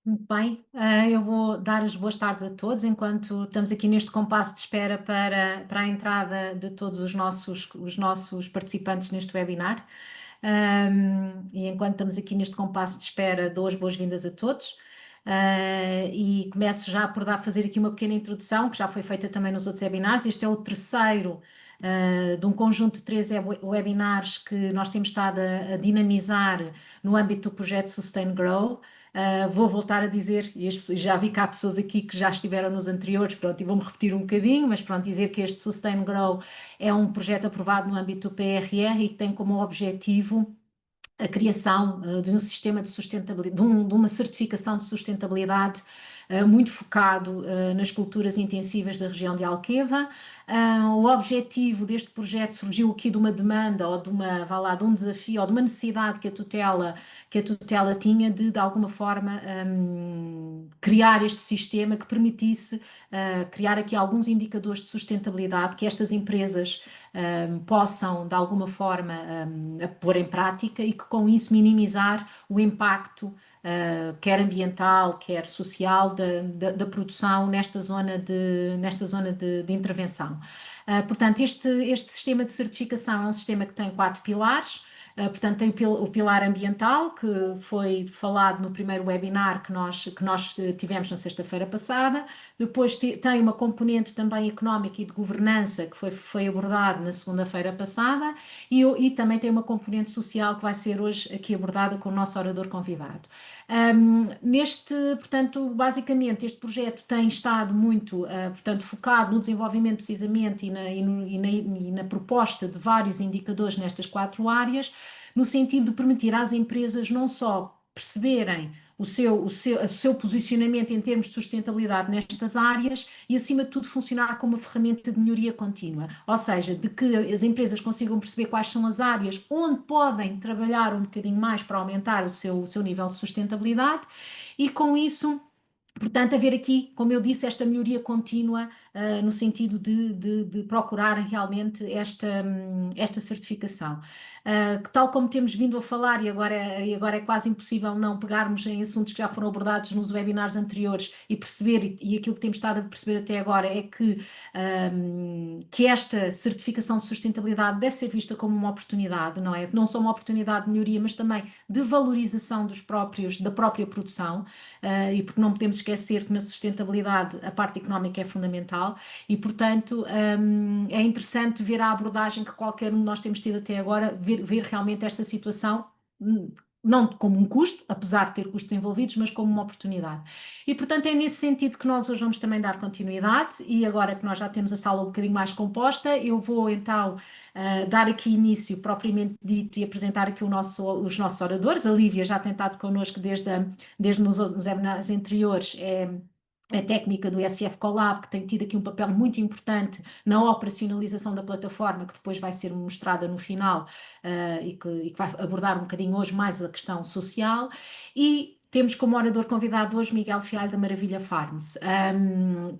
Muito bem, eu vou dar as boas tardes a todos, enquanto estamos aqui neste compasso de espera para a entrada de todos os nossos participantes neste webinar. E enquanto estamos aqui neste compasso de espera, dou as boas-vindas a todos. E começo já por fazer aqui uma pequena introdução, que já foi feita também nos outros webinars. Este é o terceiro de um conjunto de 3 webinars que nós temos estado a dinamizar no âmbito do projeto Sustain Grow. Vou voltar a dizer, e já vi que há pessoas aqui que já estiveram nos anteriores, pronto, e vou-me repetir um bocadinho, mas pronto, dizer que este Sustain Grow é um projeto aprovado no âmbito do PRR e que tem como objetivo a criação de um sistema de sustentabilidade, de uma certificação de sustentabilidade muito focado nas culturas intensivas da região de Alqueva. O objetivo deste projeto surgiu aqui de uma demanda ou de um desafio ou de uma necessidade que a tutela tinha de alguma forma criar este sistema que permitisse criar aqui alguns indicadores de sustentabilidade que estas empresas possam de alguma forma pôr em prática e que com isso minimizar o impacto quer ambiental, quer social da produção nesta zona de intervenção. Portanto, este sistema de certificação é um sistema que tem 4 pilares. Portanto, tem o pilar ambiental, que foi falado no primeiro webinar que nós tivemos na sexta-feira passada. Depois tem uma componente também económica e de governança, que foi abordado na segunda-feira passada, e também tem uma componente social que vai ser hoje aqui abordada com o nosso orador convidado. Portanto, basicamente, este projeto tem estado muito, portanto, focado no desenvolvimento precisamente e na proposta de vários indicadores nestas 4 áreas, no sentido de permitir às empresas não só perceberem o seu posicionamento em termos de sustentabilidade nestas áreas e, acima de tudo, funcionar como uma ferramenta de melhoria contínua. Ou seja, de que as empresas consigam perceber quais são as áreas onde podem trabalhar um bocadinho mais para aumentar o seu nível de sustentabilidade e, com isso, portanto, haver aqui, como eu disse, esta melhoria contínua, no sentido de procurar realmente esta certificação. Que tal como temos vindo a falar, e agora é quase impossível não pegarmos em assuntos que já foram abordados nos webinars anteriores e perceber, e aquilo que temos estado a perceber até agora é que esta certificação de sustentabilidade deve ser vista como uma oportunidade, não é? Não só uma oportunidade de melhoria, mas também de valorização da própria produção, e porque não podemos esquecer que na sustentabilidade a parte económica é fundamental e, portanto, é interessante ver a abordagem que qualquer um de nós temos tido até agora, ver realmente esta situação não como um custo, apesar de ter custos envolvidos, mas como uma oportunidade. E, portanto, é nesse sentido que nós hoje vamos também dar continuidade e agora que nós já temos a sala um bocadinho mais composta, eu vou então dar aqui início propriamente dito e apresentar aqui os nossos oradores. A Lívia já tem estado connosco desde nos webinars anteriores, é a técnica do SF Collab, que tem tido aqui um papel muito importante na operacionalização da plataforma, que depois vai ser mostrada no final, e que vai abordar um bocadinho hoje mais a questão social. E temos como orador convidado hoje Miguel Fialho da Maravilha Farms,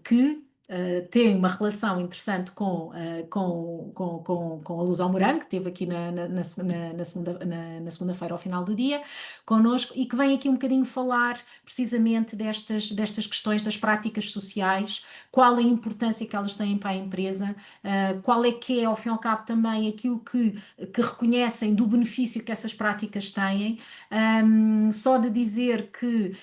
que tem uma relação interessante com a Luz ao Morango, que esteve aqui na segunda-feira ao final do dia connosco e que vem aqui um bocadinho falar precisamente destas questões das práticas sociais, qual a importância que elas têm para a empresa, qual é que é, ao fim e ao cabo, também aquilo que reconhecem do benefício que essas práticas têm. Só de dizer que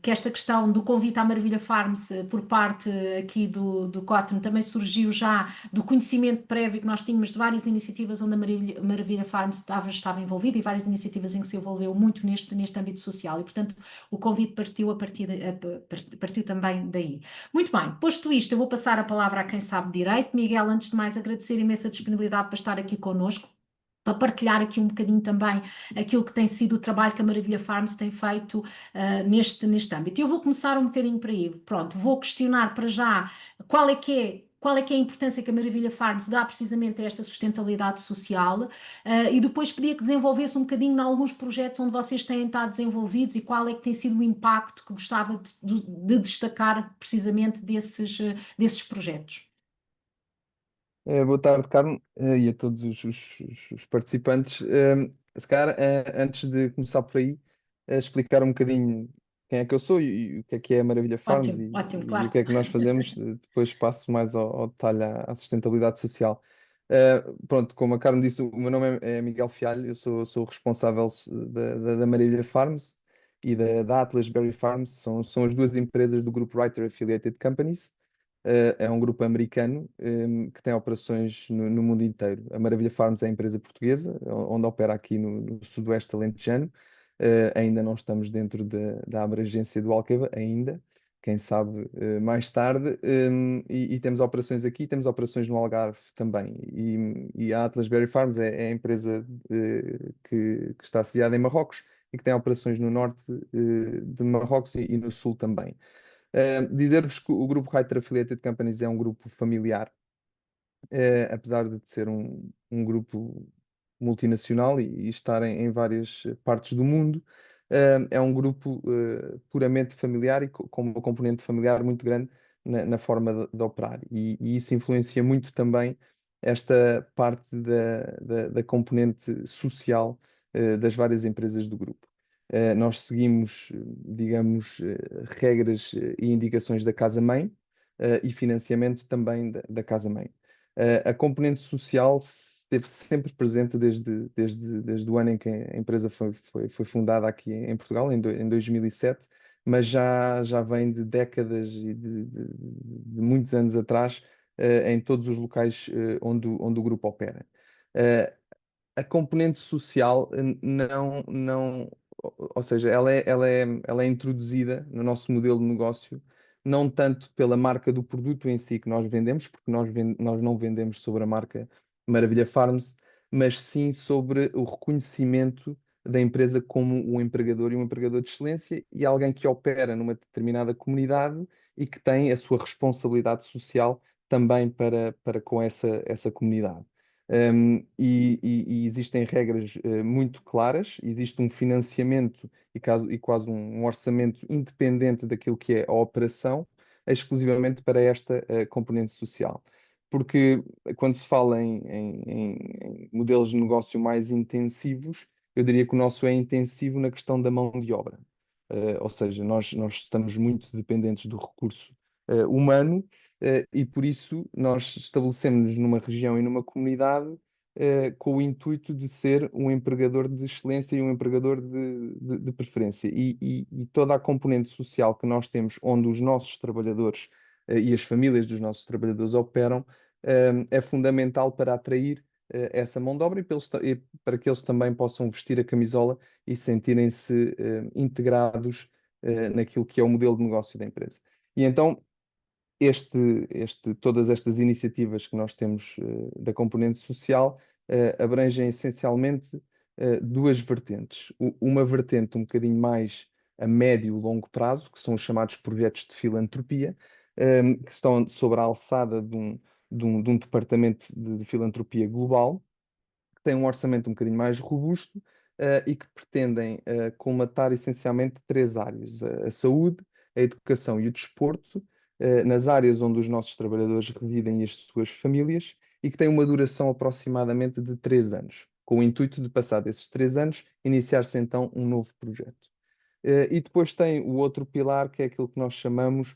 esta questão do convite à Maravilha Farms por parte aqui do Cotton também surgiu já do conhecimento prévio que nós tínhamos de várias iniciativas onde a Maravilha Farms estava envolvida e várias iniciativas em que se envolveu muito neste âmbito social e, portanto, o convite partiu também daí. Muito bem, posto isto, eu vou passar a palavra a quem sabe direito. Miguel, antes de mais, agradecer imensa disponibilidade para estar aqui connosco, para partilhar aqui um bocadinho também aquilo que tem sido o trabalho que a Maravilha Farms tem feito neste âmbito. Eu vou começar um bocadinho por aí. Pronto, vou questionar para já qual é a importância que a Maravilha Farms dá precisamente a esta sustentabilidade social, e depois pedia que desenvolvesse um bocadinho em alguns projetos onde vocês têm estado desenvolvidos e qual é que tem sido o impacto que gostava de destacar precisamente desses projetos. Boa tarde, Carmo, e a todos os participantes. Se calhar, antes de começar por aí, explicar um bocadinho quem é que eu sou e o que é a Maravilha Farms Ótimo, ótimo, e o claro. que é que nós fazemos. Depois passo mais ao detalhe à sustentabilidade social. Pronto, como a Carmen disse, o meu nome é Miguel Fialho, eu sou o responsável da Maravilha Farms e da Atlas Berry Farms, são as duas empresas do grupo Writer Affiliated Companies. É um grupo americano, que tem operações no mundo inteiro. A Maravilha Farms é a empresa portuguesa, onde opera aqui no sudoeste alentejano. Ainda não estamos dentro da abrangência do Alqueva, ainda, quem sabe mais tarde. E temos operações aqui, temos operações no Algarve também. E a Atlas Berry Farms é a empresa que está sediada em Marrocos e que tem operações no norte de Marrocos e no sul também. Dizer-vos que o grupo Writer Affiliated Companies é um grupo familiar, apesar de ser um grupo multinacional e estar em várias partes do mundo. É um grupo puramente familiar e com uma componente familiar muito grande na forma de operar. E isso influencia muito também esta parte da componente social das várias empresas do grupo. Nós seguimos, digamos, regras e indicações da casa-mãe, e financiamento também da casa-mãe. A componente social esteve sempre presente desde o ano em que a empresa foi fundada aqui em Portugal, em 2007, mas já vem de décadas e de muitos anos atrás, em todos os locais onde o grupo opera. Eh, a componente social ou seja, ela é introduzida no nosso modelo de negócio, não tanto pela marca do produto em si que nós vendemos, porque nós não vendemos sobre a marca Maravilha Farms, mas sim sobre o reconhecimento da empresa como um empregador e um empregador de excelência e alguém que opera numa determinada comunidade e que tem a sua responsabilidade social também para com essa comunidade. E existem regras muito claras, existe um financiamento e quase um orçamento independente daquilo que é a operação, exclusivamente para esta componente social. Porque quando se fala em modelos de negócio mais intensivos, eu diria que o nosso é intensivo na questão da mão de obra. Ou seja, nós estamos muito dependentes do recurso humano, e por isso nós estabelecemos-nos numa região e numa comunidade com o intuito de ser um empregador de excelência e um empregador de preferência. E toda a componente social que nós temos, onde os nossos trabalhadores e as famílias dos nossos trabalhadores operam, é fundamental para atrair essa mão de obra e para que eles também possam vestir a camisola e sentirem-se integrados naquilo que é o modelo de negócio da empresa. E então, todas estas iniciativas que nós temos da componente social abrangem essencialmente duas vertentes. Uma vertente um bocadinho mais a médio e longo prazo, que são os chamados projetos de filantropia, que estão sobre a alçada de um departamento de filantropia global, que tem um orçamento um bocadinho mais robusto e que pretendem colmatar essencialmente três áreas: a saúde, a educação e o desporto, nas áreas onde os nossos trabalhadores residem e as suas famílias, e que têm uma duração aproximadamente de 3 anos, com o intuito de, passar desses 3 anos, iniciar-se então um novo projeto. E depois tem o outro pilar, que é aquilo que nós chamamos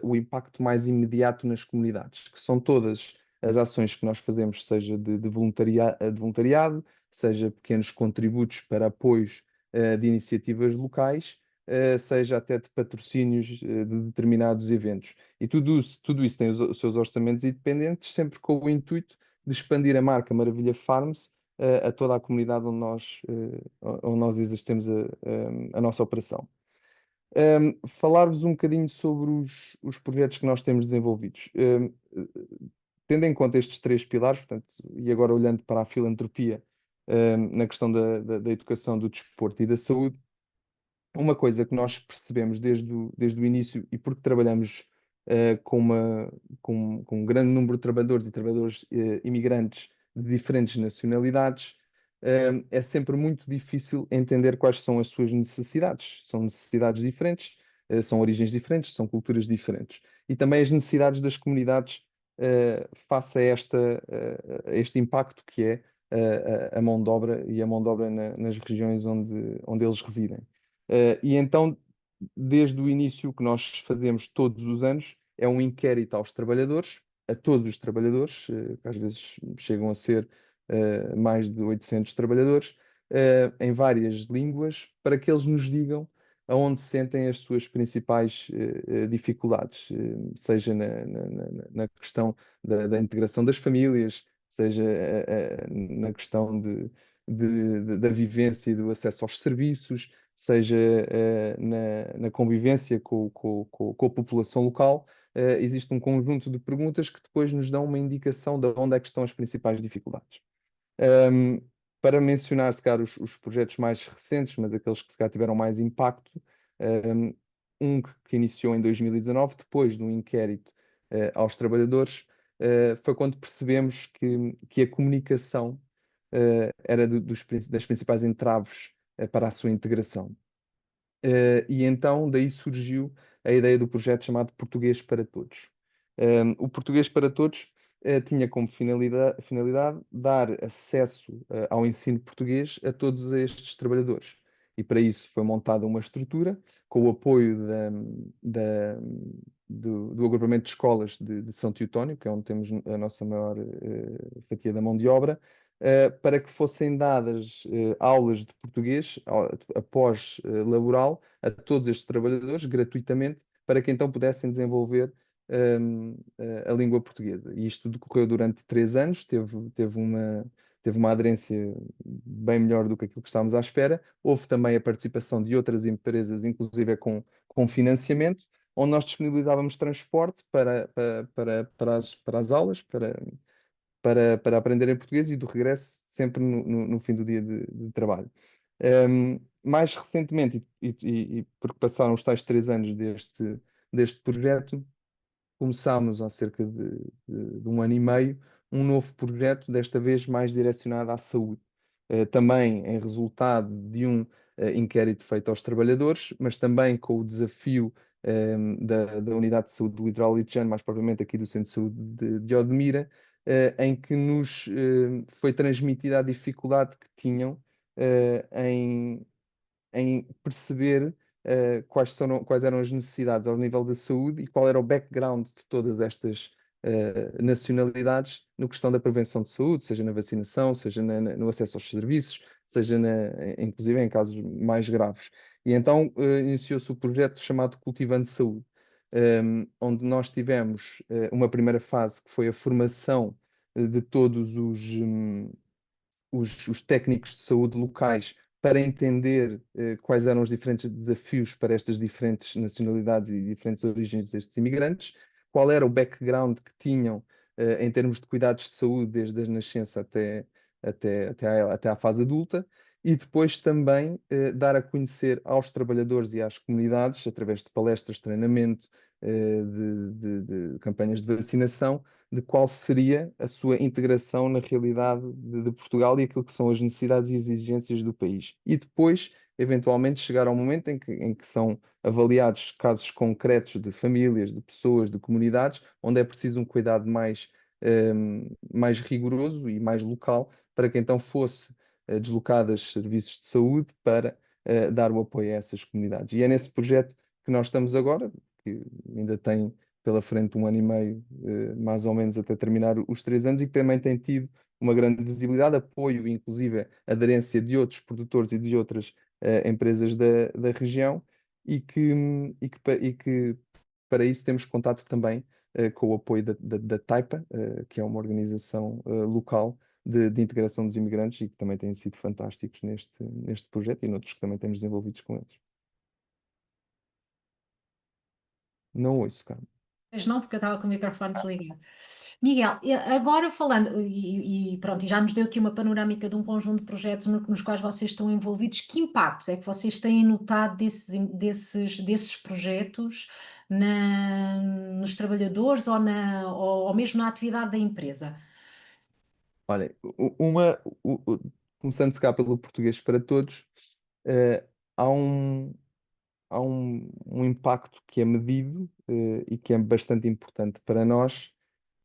o impacto mais imediato nas comunidades, que são todas as ações que nós fazemos, seja de voluntariado, seja pequenos contributos para apoios de iniciativas locais, seja até de patrocínios de determinados eventos. E tudo isso tem os seus orçamentos independentes, sempre com o intuito de expandir a marca Maravilha Farms a toda a comunidade onde nós exercemos a nossa operação. Falar-vos um bocadinho sobre os projetos que nós temos desenvolvidos. Tendo em conta estes três pilares, portanto, e agora olhando para a filantropia, na questão da educação, do desporto e da saúde, uma coisa que nós percebemos desde o início, e porque trabalhamos com um grande número de trabalhadores imigrantes de diferentes nacionalidades, é sempre muito difícil entender quais são as suas necessidades. São necessidades diferentes, são origens diferentes, são culturas diferentes. E também as necessidades das comunidades face a este impacto que é a mão de obra e a mão de obra nas regiões onde eles residem. E então desde o início, o que nós fazemos todos os anos é um inquérito aos trabalhadores, a todos os trabalhadores, que às vezes chegam a ser mais de 800 trabalhadores, em várias línguas, para que eles nos digam aonde sentem as suas principais dificuldades, seja na questão da integração das famílias, seja na questão da vivência e do acesso aos serviços, seja na convivência com a população local. Existe um conjunto de perguntas que depois nos dão uma indicação de onde é que estão as principais dificuldades. Um, para mencionar, se calhar, os projetos mais recentes, mas aqueles que se calhar tiveram mais impacto, que iniciou em 2019, depois de um inquérito aos trabalhadores, foi quando percebemos que a comunicação era das principais entraves para a sua integração. E então daí surgiu a ideia do projeto chamado Português para Todos. O Português para Todos tinha como finalidade dar acesso ao ensino português a todos estes trabalhadores. E para isso foi montada uma estrutura com o apoio do agrupamento de escolas de São Teotónio, que é onde temos a nossa maior fatia da mão de obra, para que fossem dadas aulas de português após laboral a todos estes trabalhadores, gratuitamente, para que então pudessem desenvolver a língua portuguesa. E isto decorreu durante 3 anos, teve uma aderência bem melhor do que aquilo que estávamos à espera. Houve também a participação de outras empresas, inclusive com financiamento, onde nós disponibilizávamos transporte para as aulas, para aprenderem português e do regresso sempre no fim do dia de trabalho. Mais recentemente, e porque passaram os tais 3 anos deste projeto, começámos há cerca de um ano e meio um novo projeto, desta vez mais direcionado à saúde. Também em resultado de um inquérito feito aos trabalhadores, mas também com o desafio da Unidade de Saúde do Litoral Alentejano, mais propriamente aqui do Centro de Saúde de Odmira, em que nos foi transmitida a dificuldade que tinham em perceber quais eram as necessidades ao nível da saúde e qual era o background de todas estas nacionalidades no questão da prevenção de saúde, seja na vacinação, seja no acesso aos serviços, seja inclusive em casos mais graves. E então iniciou-se o projeto chamado Cultivando Saúde, onde nós tivemos uma primeira fase que foi a formação de todos os técnicos de saúde locais para entender quais eram os diferentes desafios para estas diferentes nacionalidades e diferentes origens destes imigrantes, qual era o background que tinham em termos de cuidados de saúde, desde a nascença até à fase adulta, e depois também dar a conhecer aos trabalhadores e às comunidades, através de palestras, treinamento, de campanhas de vacinação, de qual seria a sua integração na realidade de Portugal e aquilo que são as necessidades e exigências do país. E depois, eventualmente, chegar ao momento em que são avaliados casos concretos de famílias, de pessoas, de comunidades, onde é preciso um cuidado mais rigoroso e mais local, para que então fosse deslocadas serviços de saúde para dar o apoio a essas comunidades. E é nesse projeto que nós estamos agora, que ainda tem pela frente um ano e meio, mais ou menos até terminar os 3 anos, e que também tem tido uma grande visibilidade, apoio, inclusive aderência de outros produtores e de outras empresas da região, e que para isso temos contato também com o apoio da Taipa, que é uma organização local de integração dos imigrantes e que também têm sido fantásticos neste projeto e noutros que também temos desenvolvidos com eles. Não ouço, cara. Mas não, porque eu estava com o microfone desligado. Miguel, agora falando, e pronto, e já nos deu aqui uma panorâmica de um conjunto de projetos nos quais vocês estão envolvidos, que impactos é que vocês têm notado desses projetos nos trabalhadores ou mesmo na atividade da empresa? Olha, começando se cá pelo português para todos, eh, há um impacto que é medido, e que é bastante importante para nós,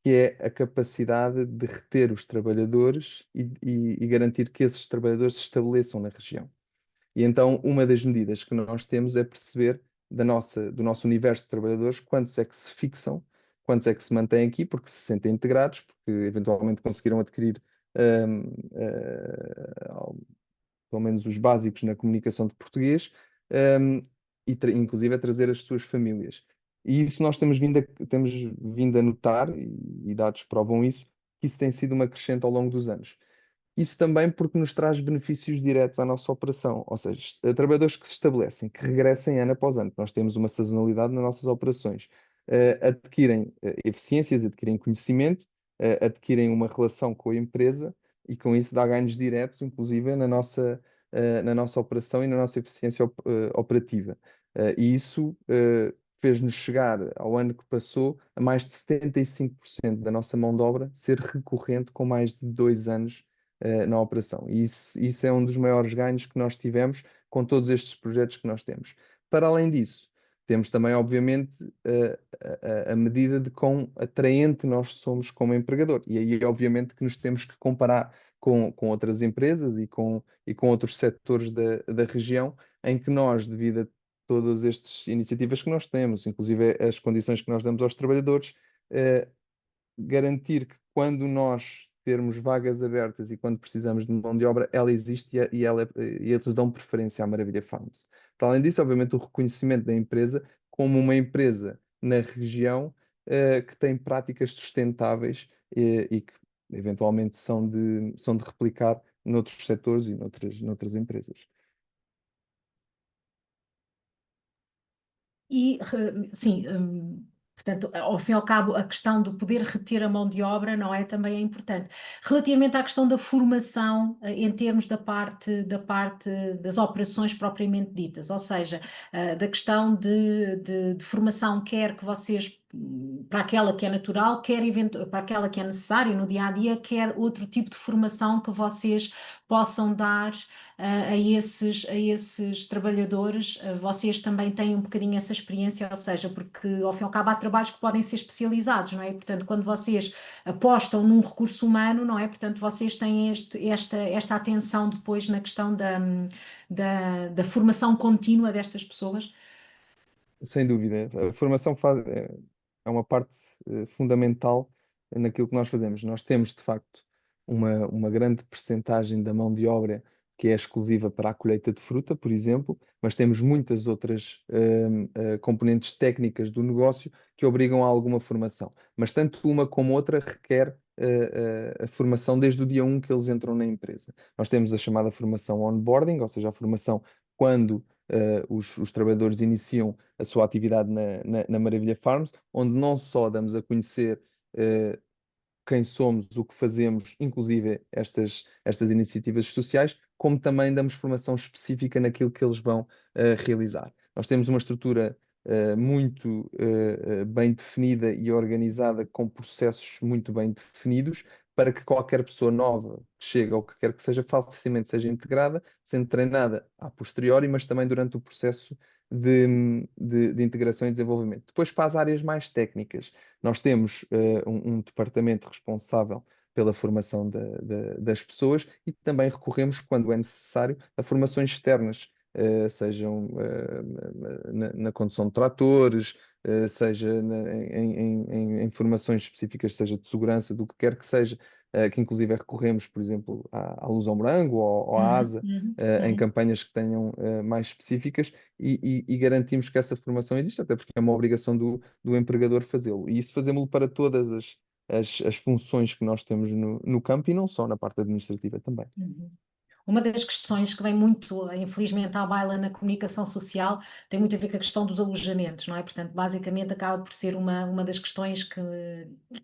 que é a capacidade de reter os trabalhadores e garantir que esses trabalhadores se estabeleçam na região. E então, uma das medidas que nós temos é perceber do nosso universo de trabalhadores, quantos é que se fixam, quantos é que se mantêm aqui porque se sentem integrados, porque eventualmente conseguiram adquirir hum, pelo menos os básicos na comunicação de português, hum, e inclusive a trazer as suas famílias. E isso nós temos vindo a notar, e dados provam isso, que isso tem sido uma crescente ao longo dos anos. Isso também porque nos traz benefícios diretos à nossa operação, ou seja, trabalhadores que se estabelecem, que regressem ano após ano. Nós temos uma sazonalidade nas nossas operações. Adquirem eficiências, adquirem conhecimento, adquirem uma relação com a empresa e com isso dá ganhos diretos, inclusive na nossa operação e na nossa eficiência operativa. E isso fez-nos chegar ao ano que passou a mais de 75% da nossa mão de obra ser recorrente com mais de 2 anos na operação. E isso é um dos maiores ganhos que nós tivemos com todos estes projetos que nós temos. Para além disso, temos também, obviamente, a medida de quão atraente nós somos como empregador. E aí, obviamente, que nos temos que comparar com outras empresas e com outros setores da região, em que nós, devido a todas estas iniciativas que nós temos, inclusive as condições que nós damos aos trabalhadores, eh, garantir que quando nós termos vagas abertas e quando precisamos de mão de obra, ela existe e eles dão preferência à Maravilha Farms. Para além disso, obviamente, o reconhecimento da empresa como uma empresa na região que tem práticas sustentáveis e que eventualmente são de replicar noutros setores e noutras empresas. E, sim, portanto, ao fim e ao cabo, a questão do poder reter a mão de obra, não é, também é importante. Relativamente à questão da formação, em termos da parte das operações propriamente ditas, ou seja, da questão de formação, quer que vocês, para aquela que é natural, quer para aquela que é necessária no dia a dia, quer outro tipo de formação que vocês possam dar a esses trabalhadores. Vocês também têm um bocadinho essa experiência, ou seja, porque ao fim e ao cabo há trabalhos que podem ser especializados, não é? Portanto, quando vocês apostam num recurso humano, não é? Portanto, vocês têm esta atenção depois na questão da formação contínua destas pessoas. Sem dúvida. A formação é uma parte fundamental naquilo que nós fazemos. Nós temos, de facto, uma grande percentagem da mão de obra que é exclusiva para a colheita de fruta, por exemplo, mas temos muitas outras componentes técnicas do negócio que obrigam a alguma formação. Mas tanto uma como outra requer a formação desde o dia 1 que eles entram na empresa. Nós temos a chamada formação onboarding, ou seja, a formação quando os trabalhadores iniciam a sua atividade na Maravilha Farms, onde não só damos a conhecer eh, quem somos, o que fazemos, inclusive estas iniciativas sociais, como também damos formação específica naquilo que eles vão realizar. Nós temos uma estrutura muito bem definida e organizada, com processos muito bem definidos, para que qualquer pessoa nova que chega ou que quer que seja, facilmente seja integrada, sendo treinada a posteriori, mas também durante o processo de integração e desenvolvimento. Depois, para as áreas mais técnicas, nós temos um departamento responsável pela formação das pessoas e também recorremos, quando é necessário, a formações externas, sejam na condução de tratores, seja em formações específicas, seja de segurança, do que quer que seja, que inclusive recorremos, por exemplo, à Luz ao Morango ou à Uhum, ASA, uhum, em uhum. campanhas que tenham mais específicas e garantimos que essa formação existe, até porque é uma obrigação do empregador fazê-lo. E isso fazemos-lo para todas as funções que nós temos no campo e não só na parte administrativa também. Uhum. Uma das questões que vem muito, infelizmente, à baila na comunicação social tem muito a ver com a questão dos alojamentos, não é? Portanto, basicamente acaba por ser uma das questões que,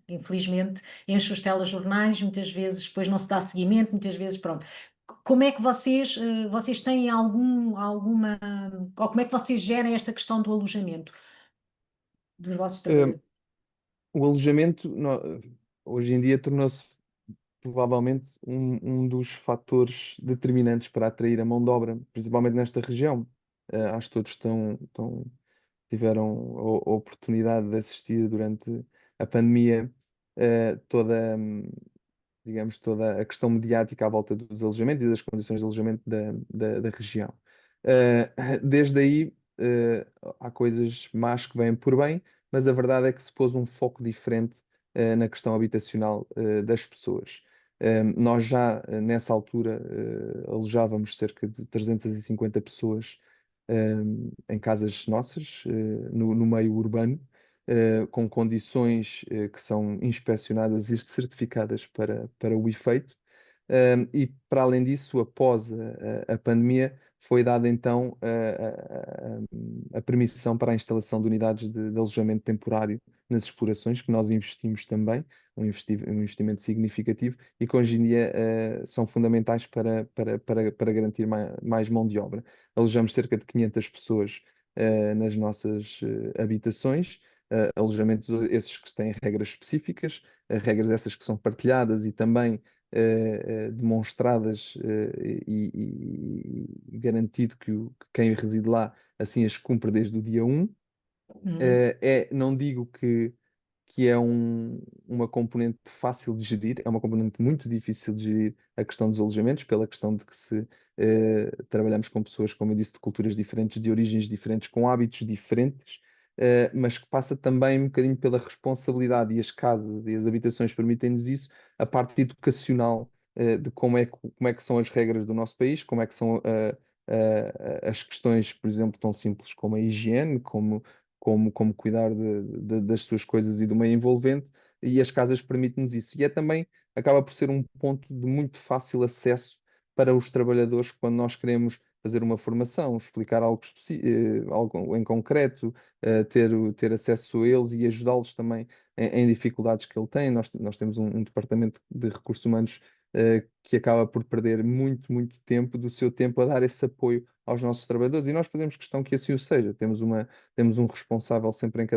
infelizmente, enche os telejornais, muitas vezes depois não se dá seguimento, muitas vezes, pronto. Como é que vocês têm alguma, ou como é que vocês gerem esta questão do alojamento dos vossos Eh, trabalhadores? o alojamento, hoje em dia, tornou-se provavelmente um dos fatores determinantes para atrair a mão de obra, principalmente nesta região. Acho que todos tiveram a oportunidade de assistir durante a pandemia toda, digamos, toda a questão mediática à volta dos alojamentos e das condições de alojamento da região. Desde aí, eh, há coisas más que vêm por bem, mas a verdade é que se pôs um foco diferente na questão habitacional das pessoas. Nós já, nessa altura, alojávamos cerca de 350 pessoas em casas nossas, no meio urbano, com condições que são inspecionadas e certificadas para o efeito. E para além disso, após a pandemia, foi dada então a permissão para a instalação de unidades de alojamento temporário nas explorações, que nós investimos também, um investimento significativo, e que hoje em dia são fundamentais para garantir mais mão de obra. Alojamos cerca de 500 pessoas nas nossas habitações, alojamentos esses que têm regras específicas, regras essas que são partilhadas e também demonstradas e garantido que quem reside lá assim as cumpre desde o dia 1. Uhum. Não digo que é uma componente fácil de gerir, é uma componente muito difícil de gerir a questão dos alojamentos, pela questão de que se trabalhamos com pessoas, como eu disse, de culturas diferentes, de origens diferentes, com hábitos diferentes, mas que passa também um bocadinho pela responsabilidade, e as casas e as habitações permitem-nos isso, a parte educacional, de como é que são as regras do nosso país, como é que são as questões, por exemplo, tão simples como a higiene, como cuidar das suas coisas e do meio envolvente, e as casas permitem-nos isso. E é também, acaba por ser um ponto de muito fácil acesso para os trabalhadores quando nós queremos fazer uma formação, explicar algo em concreto, ter acesso a eles e ajudá-los também em dificuldades que ele tem. Nós temos um departamento de recursos humanos que acaba por perder muito tempo do seu tempo a dar esse apoio aos nossos trabalhadores, e nós fazemos questão que assim o seja. Temos um responsável sempre em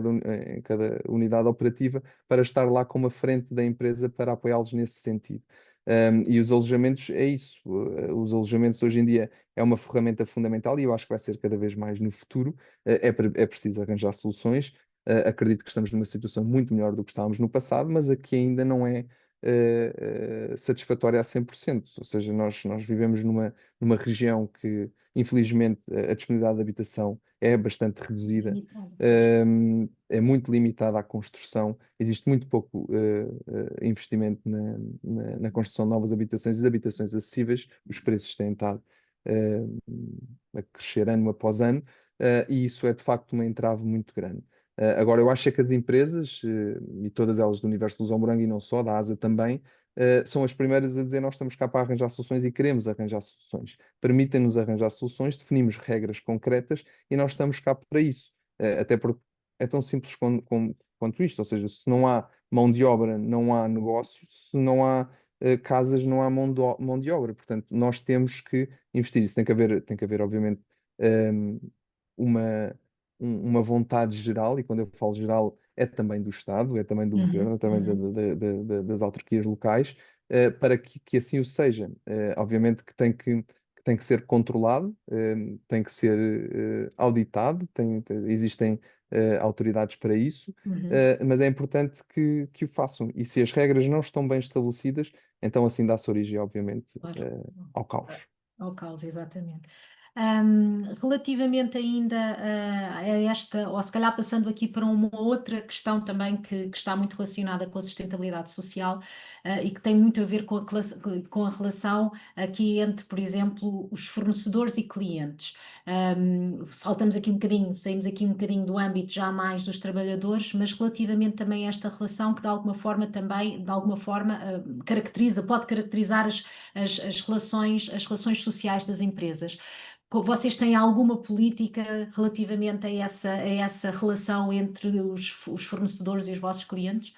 cada unidade operativa para estar lá como a frente da empresa para apoiá-los nesse sentido. E os alojamentos é isso. Os alojamentos hoje em dia é uma ferramenta fundamental, e eu acho que vai ser cada vez mais no futuro. É preciso arranjar soluções. Acredito que estamos numa situação muito melhor do que estávamos no passado, mas aqui ainda não é satisfatória a 100%. Ou seja, nós vivemos numa região que, infelizmente, a disponibilidade de habitação é bastante reduzida, Limitado, pois. é muito limitada à construção, existe muito pouco investimento na construção de novas habitações e de habitações acessíveis, os preços têm estado a crescer ano após ano, e isso é de facto uma entrave muito grande. Agora, eu acho é que as empresas, e todas elas do universo do Zombrang e não só, da ASA também, são as primeiras a dizer nós estamos cá para arranjar soluções e queremos arranjar soluções. Permitem-nos arranjar soluções, definimos regras concretas e nós estamos cá para isso. Até porque é tão simples quanto isto, ou seja, se não há mão de obra, não há negócio, se não há casas, não há mão de obra. Portanto, nós temos que investir. Isso tem que haver obviamente, um, uma, uma vontade geral, e quando eu falo geral, é também do Estado, é também do governo, é Uhum, também uhum, das autarquias locais, para que assim o seja. Obviamente que tem que ser controlado, tem que ser auditado, existem autoridades para isso, uhum. mas é importante que o façam. E se as regras não estão bem estabelecidas, então assim dá-se origem, obviamente, Claro. ao caos. Ao caos, exatamente. Relativamente ainda a esta, ou se calhar passando aqui para uma outra questão também que está muito relacionada com a sustentabilidade social, e que tem muito a ver com a relação aqui entre, por exemplo, os fornecedores e clientes. Saltamos aqui um bocadinho, saímos aqui um bocadinho do âmbito já mais dos trabalhadores, mas relativamente também a esta relação que de alguma forma também, de alguma forma, pode caracterizar as relações sociais das empresas. Vocês têm alguma política relativamente a essa relação entre os fornecedores e os vossos clientes?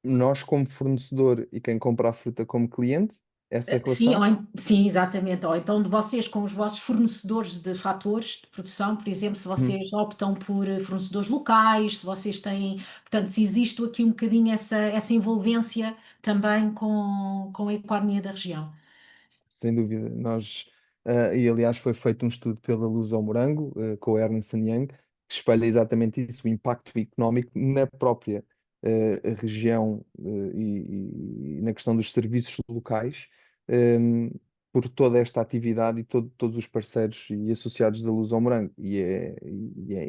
Nós, como fornecedor e quem compra a fruta como cliente, essa Sim, relação. sim, exatamente. Ou então de vocês com os vossos fornecedores de fatores de produção, por exemplo, se Hum. vocês optam por fornecedores locais, se vocês têm, portanto, se existe aqui um bocadinho essa envolvência também com a economia da região. Sem dúvida. E aliás, foi feito um estudo pela Luz ao Morango, com a Ernst Young, que espelha exatamente isso, o impacto económico na própria região, e na questão dos serviços locais. por toda esta atividade e todos os parceiros e associados da Luz ao Morango. E é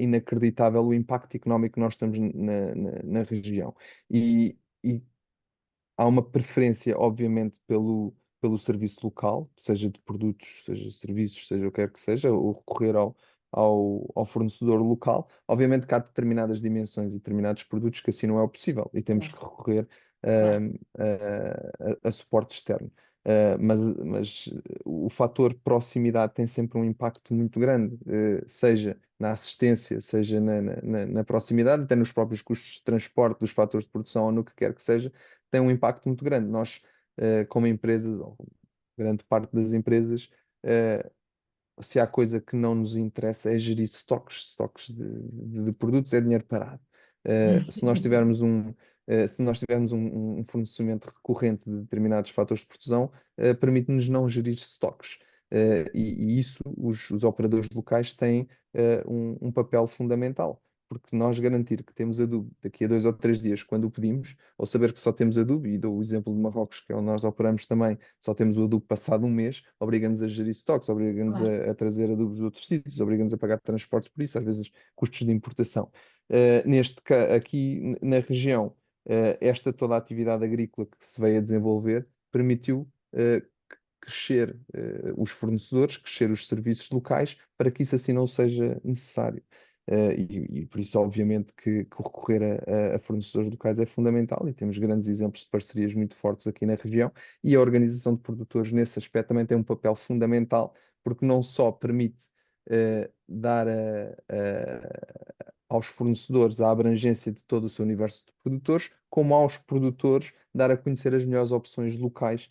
inacreditável o impacto económico que nós temos na região. E há uma preferência, obviamente, pelo serviço local, seja de produtos, seja de serviços, seja o que quer que seja, o recorrer ao fornecedor local. Obviamente que há determinadas dimensões e determinados produtos que assim não é o possível e temos que Claro, recorrer claro. a suporte externo. Mas o fator proximidade tem sempre um impacto muito grande, seja na assistência, seja na proximidade, até nos próprios custos de transporte, dos fatores de produção ou no que quer que seja, tem um impacto muito grande. Nós, como empresas, ou grande parte das empresas, eh, se há coisa que não nos interessa é gerir estoques de produtos, é dinheiro parado. Se nós tivermos um fornecimento recorrente de determinados fatores de produção, permite-nos não gerir estoques. E isso os operadores locais têm um papel fundamental, porque nós garantir que temos adubo daqui a 2 ou 3 dias, quando o pedimos, ou saber que só temos adubo, e dou o exemplo de Marrocos, que é onde nós operamos também, só temos o adubo passado um mês, obriga-nos a gerir stocks, obriga-nos Claro. a trazer adubos de outros sítios, obriga-nos a pagar transportes por isso, às vezes custos de importação. Aqui na região, esta toda a atividade agrícola que se veio a desenvolver permitiu crescer os fornecedores, crescer os serviços locais, para que isso assim não seja necessário. E por isso, obviamente, que o recorrer a fornecedores locais é fundamental e temos grandes exemplos de parcerias muito fortes aqui na região e a organização de produtores nesse aspecto também tem um papel fundamental, porque não só permite dar aos fornecedores a abrangência de todo o seu universo de produtores, como aos produtores dar a conhecer as melhores opções locais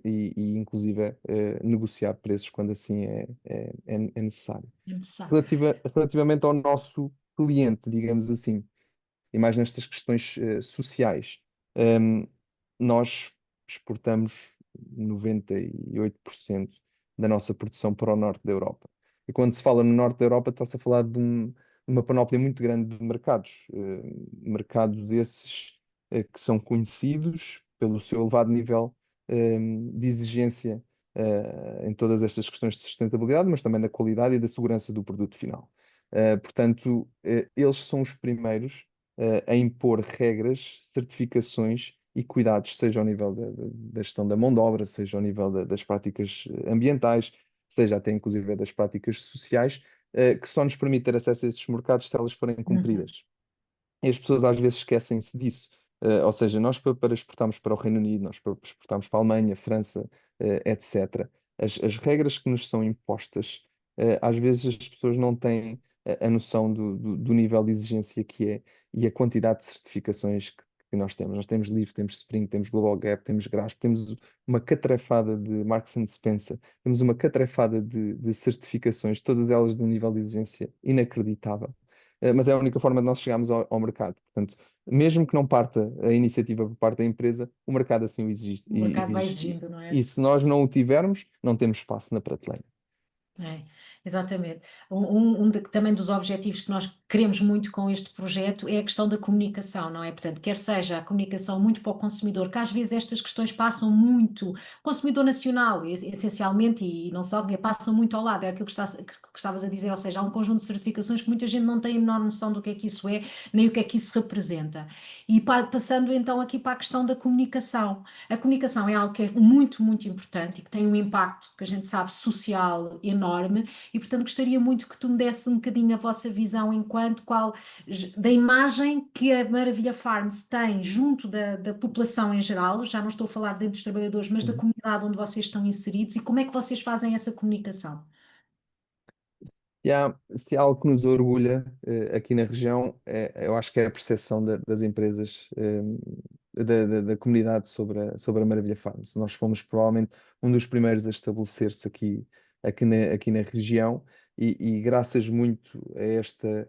e inclusive negociar preços quando assim é necessário. É necessário. Relativamente ao nosso cliente, digamos assim, e mais nestas questões sociais, um, nós exportamos 98% da nossa produção para o norte da Europa. E quando se fala no norte da Europa, está-se a falar de uma panóplia muito grande de mercados. Mercados esses que são conhecidos pelo seu elevado nível de exigência em todas estas questões de sustentabilidade, mas também da qualidade e da segurança do produto final. Portanto, eles são os primeiros a impor regras, certificações e cuidados, seja ao nível da gestão da mão de obra, seja ao nível das práticas ambientais, seja até inclusive das práticas sociais, que só nos permite ter acesso a esses mercados se elas forem Uhum. cumpridas. E as pessoas às vezes esquecem-se disso. Ou seja, nós para exportarmos para o Reino Unido, nós para exportarmos para a Alemanha, França, etc., as regras que nos são impostas, às vezes as pessoas não têm a noção do nível de exigência que é e a quantidade de certificações que nós temos. Nós temos LEED, temos Spring, temos Global Gap, temos GRASP, temos uma catrefada de Marks and Spencer, temos uma catrefada de certificações, todas elas de um nível de exigência inacreditável. Mas é a única forma de nós chegarmos ao mercado. Portanto, mesmo que não parta a iniciativa por parte da empresa, o mercado assim o exige. O mercado vai exigindo, não é? E se nós não o tivermos, não temos espaço na prateleira. É, exatamente. Também dos objetivos que nós queremos muito com este projeto é a questão da comunicação, não é? Portanto, quer seja a comunicação muito para o consumidor, que às vezes estas questões passam muito, consumidor nacional, essencialmente, e não só, passam muito ao lado, é aquilo que estavas a dizer, ou seja, há um conjunto de certificações que muita gente não tem a menor noção do que é que isso é, nem o que é que isso representa. E passando então aqui para a questão da comunicação. A comunicação é algo que é muito, muito importante e que tem um impacto, que a gente sabe, social enorme, e portanto gostaria muito que tu me desse um bocadinho a vossa visão da imagem que a Maravilha Farms tem junto da população em geral, já não estou a falar dentro dos trabalhadores, mas da Uhum. comunidade onde vocês estão inseridos, e como é que vocês fazem essa comunicação? Se há algo que nos orgulha aqui na região, eu acho que é a percepção das empresas, da comunidade sobre a Maravilha Farms. Nós fomos provavelmente um dos primeiros a estabelecer-se aqui na região e graças muito a esta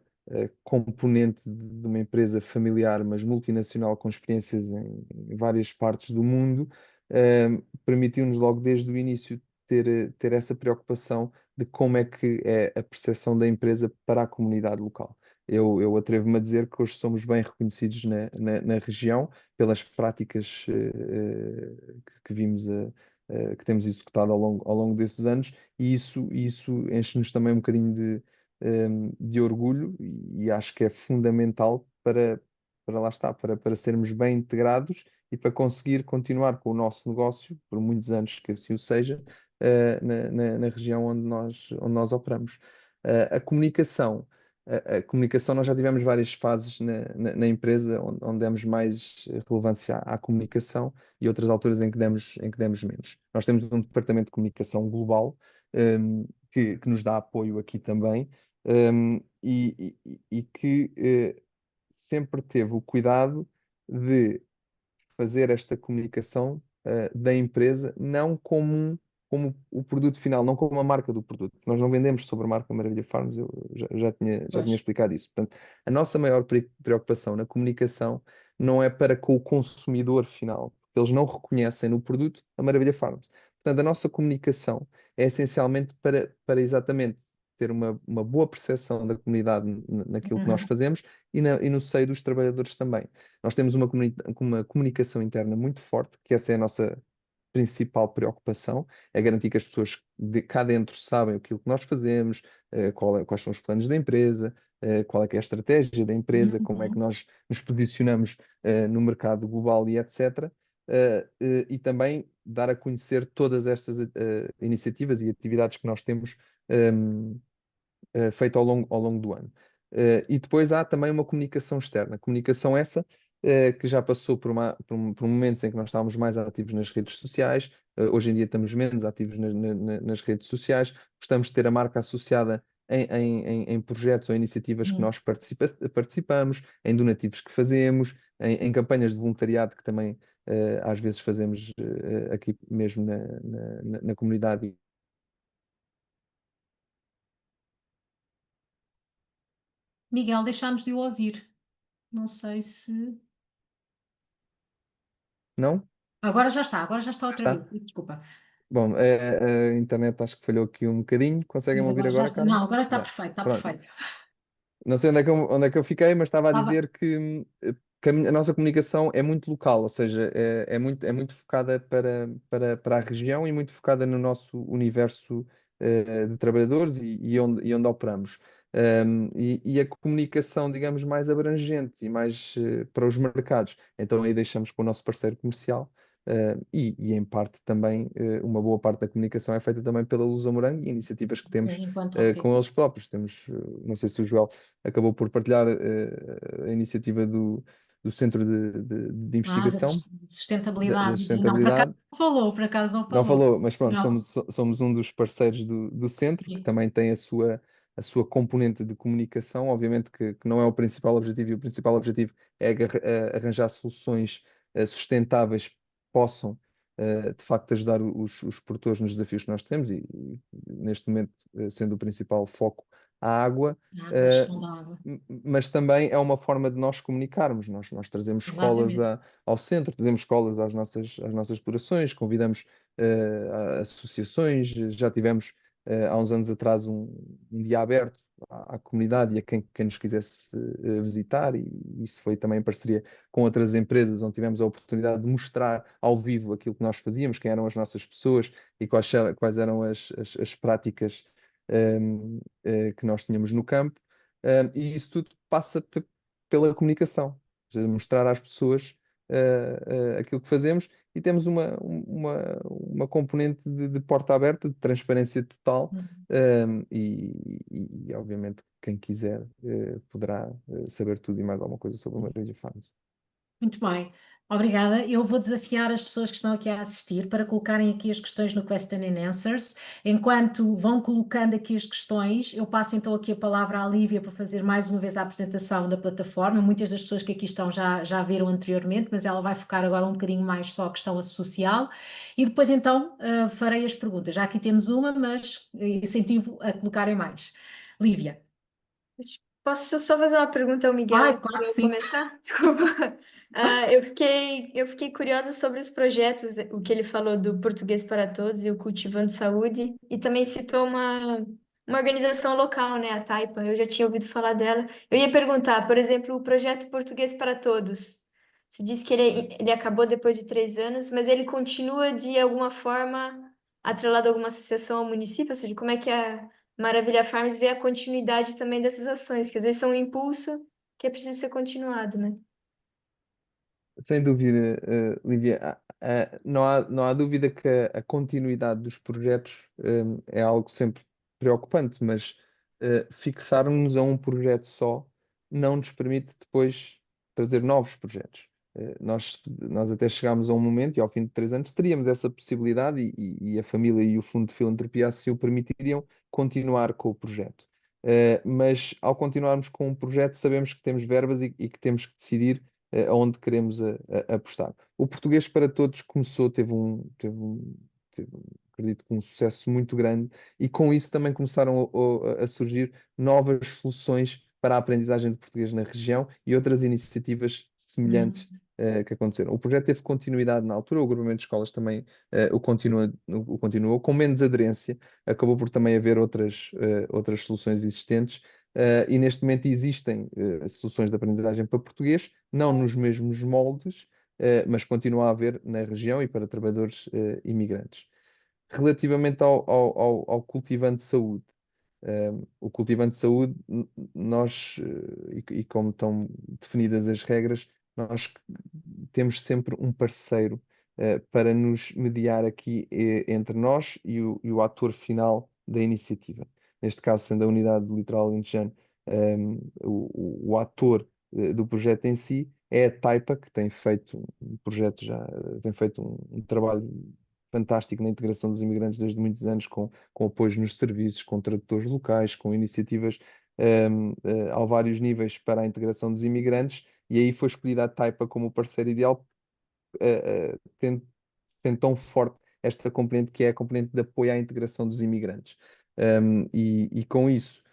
componente de uma empresa familiar, mas multinacional com experiências em várias partes do mundo, permitiu-nos logo desde o início ter essa preocupação de como é que é a percepção da empresa para a comunidade local. Eu atrevo-me a dizer que hoje somos bem reconhecidos na região pelas práticas que vimos que temos executado ao longo desses anos, e isso enche-nos também um bocadinho de orgulho, e acho que é fundamental para lá está, para sermos bem integrados e para conseguir continuar com o nosso negócio, por muitos anos que assim o seja, na região onde nós operamos. A comunicação. A comunicação, nós já tivemos várias fases na empresa onde demos mais relevância à comunicação e outras alturas em que demos menos. Nós temos um departamento de comunicação global, que nos dá apoio aqui também, e que sempre teve o cuidado de fazer esta comunicação da empresa não como o produto final, não como a marca do produto. Nós não vendemos sobre a marca Maravilha Farms, eu já tinha Pois. explicado isso. Portanto, a nossa maior preocupação na comunicação não é para com o consumidor final, porque eles não reconhecem no produto a Maravilha Farms. Portanto, a nossa comunicação é essencialmente para exatamente ter uma boa percepção da comunidade naquilo que nós Uhum. fazemos e no seio dos trabalhadores também. Nós temos uma comunicação interna muito forte, que essa é a nossa principal preocupação, é garantir que as pessoas de cá dentro sabem aquilo que nós fazemos, quais são os planos da empresa, qual é que é a estratégia da empresa, como é que Uhum. nós nos posicionamos no mercado global e etc. E também dar a conhecer todas estas iniciativas e atividades que nós temos feito ao longo do ano. E depois há também uma comunicação externa. Comunicação essa que já passou por momentos em que nós estávamos mais ativos nas redes sociais, hoje em dia estamos menos ativos nas redes sociais, gostamos de ter a marca associada em projetos ou iniciativas que Uhum. nós participamos, em donativos que fazemos, em campanhas de voluntariado que também às vezes fazemos aqui mesmo na comunidade. Miguel, deixámos de o ouvir. Não sei se. Não? Agora já está outra vez. Está? Desculpa. Bom, a internet acho que falhou aqui um bocadinho. Conseguem-me Mas ouvir agora já agora, está. Carmo? Não, agora está Já. perfeito, está Pronto. perfeito. Não sei onde é que eu fiquei, mas estava a Estava. dizer que a nossa comunicação é muito local, ou seja, é muito focada para a região e muito focada no nosso universo de trabalhadores e onde operamos. E a comunicação, digamos, mais abrangente e mais para os mercados. Então aí deixamos com o nosso parceiro comercial. E em parte também, uma boa parte da comunicação é feita também pela Lusa Morango e iniciativas que temos Enquanto ok. com eles próprios. Temos, não sei se o Joel acabou por partilhar a iniciativa do Centro de Da Investigação da sustentabilidade. Não, por acaso Sustentabilidade. não falou, por acaso não Não falou. falou, mas pronto, Não. somos um dos parceiros do centro, que Sim. também tem a sua componente de comunicação. Obviamente que não é o principal objetivo, e o principal objetivo é arranjar soluções sustentáveis que possam, de facto, ajudar os produtores nos desafios que nós temos, e neste momento, sendo o principal foco a água. A eh, gestão da água. mas também é uma forma de nós comunicarmos. Nós trazemos escolas Exatamente. ao centro, trazemos escolas às nossas explorações, convidamos associações, já tivemos há uns anos atrás um dia aberto à comunidade e a quem nos quisesse visitar, e isso foi também em parceria com outras empresas, onde tivemos a oportunidade de mostrar ao vivo aquilo que nós fazíamos, quem eram as nossas pessoas e quais eram as práticas que nós tínhamos no campo. E isso tudo passa pela comunicação, ou seja, mostrar às pessoas aquilo que fazemos, e temos uma componente de porta aberta, de transparência total, e, obviamente quem quiser poderá saber tudo e mais alguma coisa sobre o Maravilha Farms. Muito bem, obrigada. Eu vou desafiar as pessoas que estão aqui a assistir para colocarem aqui as questões no Question and Answers. Enquanto vão colocando aqui as questões, eu passo então aqui a palavra à Lívia para fazer mais uma vez a apresentação da plataforma. Muitas das pessoas que aqui estão já viram anteriormente, mas ela vai focar agora um bocadinho mais só a questão social. E depois então farei as perguntas. Já aqui temos uma, mas incentivo a colocarem mais. Lívia. Posso só fazer uma pergunta ao Miguel Ai, antes claro de que eu sim. começar? Desculpa. Eu fiquei curiosa sobre os projetos, o que ele falou do Português para Todos e o Cultivando Saúde, e também citou uma organização local, né, a Taipa. Eu já tinha ouvido falar dela. Eu ia perguntar, por exemplo, o projeto Português para Todos. Você disse que ele acabou depois de 3 anos, mas ele continua de alguma forma atrelado a alguma associação ao município? Ou seja, como é que a Maravilha Farms vê a continuidade também dessas ações, que às vezes são um impulso que é preciso ser continuado, né? Sem dúvida, Lívia, não há dúvida que a continuidade dos projetos, é algo sempre preocupante, mas fixarmos a um projeto só não nos permite depois trazer novos projetos. Nós até chegámos a um momento, e ao fim de 3 anos, teríamos essa possibilidade, e a família e o Fundo de Filantropia assim o permitiriam continuar com o projeto. Mas ao continuarmos com um projeto, sabemos que temos verbas e que temos que decidir aonde queremos apostar. O Português para Todos começou, acredito que um sucesso muito grande, e com isso também começaram a surgir novas soluções para a aprendizagem de português na região e outras iniciativas semelhantes que aconteceram. O projeto teve continuidade na altura, o agrupamento de escolas também continuou, com menos aderência, acabou por também haver outras soluções existentes. E neste momento existem soluções de aprendizagem para português, não nos mesmos moldes, mas continua a haver na região e para trabalhadores imigrantes. Relativamente ao cultivante de saúde, o cultivante de saúde, nós, e como estão definidas as regras, nós temos sempre um parceiro para nos mediar aqui entre nós e o ator final da iniciativa. Neste caso, sendo a Unidade do Litoral Alentejano, o ator do projeto em si é a Taipa, que tem feito um projeto já, tem feito um trabalho fantástico na integração dos imigrantes desde muitos anos, com apoios nos serviços, com tradutores locais, com iniciativas a vários níveis para a integração dos imigrantes, e aí foi escolhida a Taipa como o parceiro ideal, sendo tão forte esta componente que é a componente de apoio à integração dos imigrantes. E com isso,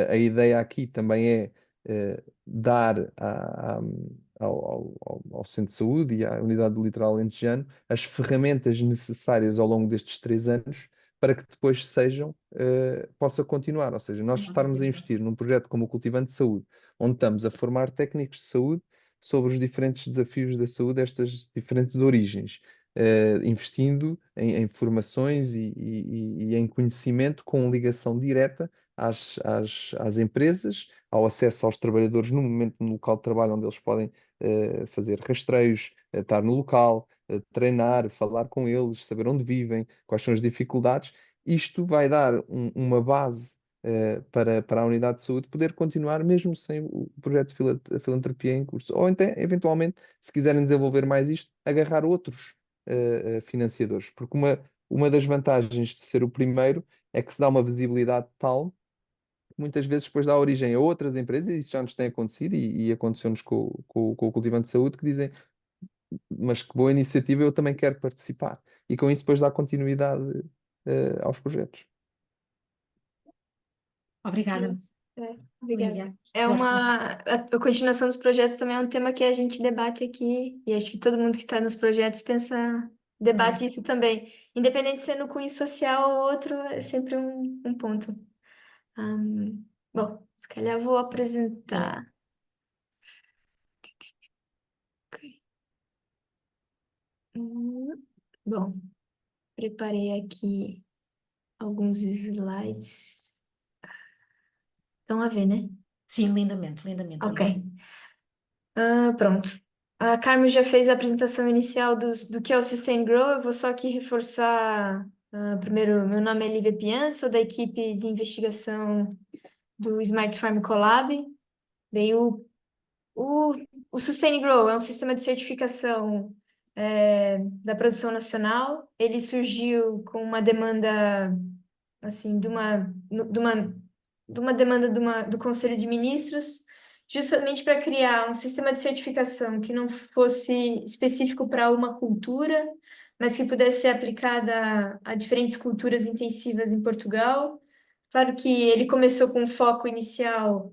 a ideia aqui também é dar ao Centro de Saúde e à Unidade do Litoral Alentejano as ferramentas necessárias ao longo destes 3 anos para que depois possa continuar. Ou seja, nós estarmos a investir num projeto como o Cultivante de Saúde, onde estamos a formar técnicos de saúde sobre os diferentes desafios da saúde, estas diferentes origens, investindo em formações e em conhecimento com ligação direta às empresas, ao acesso aos trabalhadores no momento, no local de trabalho, onde eles podem fazer rastreios, estar no local, treinar, falar com eles, saber onde vivem, quais são as dificuldades. Isto vai dar uma base para a unidade de saúde poder continuar mesmo sem o projeto de filantropia em curso. Ou então, eventualmente, se quiserem desenvolver mais isto, agarrar outros financiadores. Porque uma das vantagens de ser o primeiro é que se dá uma visibilidade tal que muitas vezes depois dá origem a outras empresas, e isso já nos tem acontecido, e aconteceu-nos com o Cultivante de Saúde, que dizem, mas que boa iniciativa, eu também quero participar. E com isso depois dá continuidade aos projetos. Obrigada, Isso. Obrigada. Lívia. É Força. a continuação dos projetos também é um tema que a gente debate aqui, e acho que todo mundo que está nos projetos debate isso também. Independente de ser no cunho social ou outro, é sempre um ponto. Bom, se calhar vou apresentar. Ok. Bom, preparei aqui alguns slides. Estão a ver, né? Sim, lindamente, lindamente, Ok. Lívia. Pronto. A Carmen já fez a apresentação inicial do que é o Sustain Grow. Eu vou só aqui reforçar. Primeiro, meu nome é Lívia Pian, sou da equipe de investigação do Smart Farm Collab. Bem, o Sustain Grow é um sistema de certificação da produção nacional. Ele surgiu com uma demanda, assim, de uma demanda do Conselho de Ministros, justamente para criar um sistema de certificação que não fosse específico para uma cultura, mas que pudesse ser aplicada a diferentes culturas intensivas em Portugal. Claro que ele começou com um foco inicial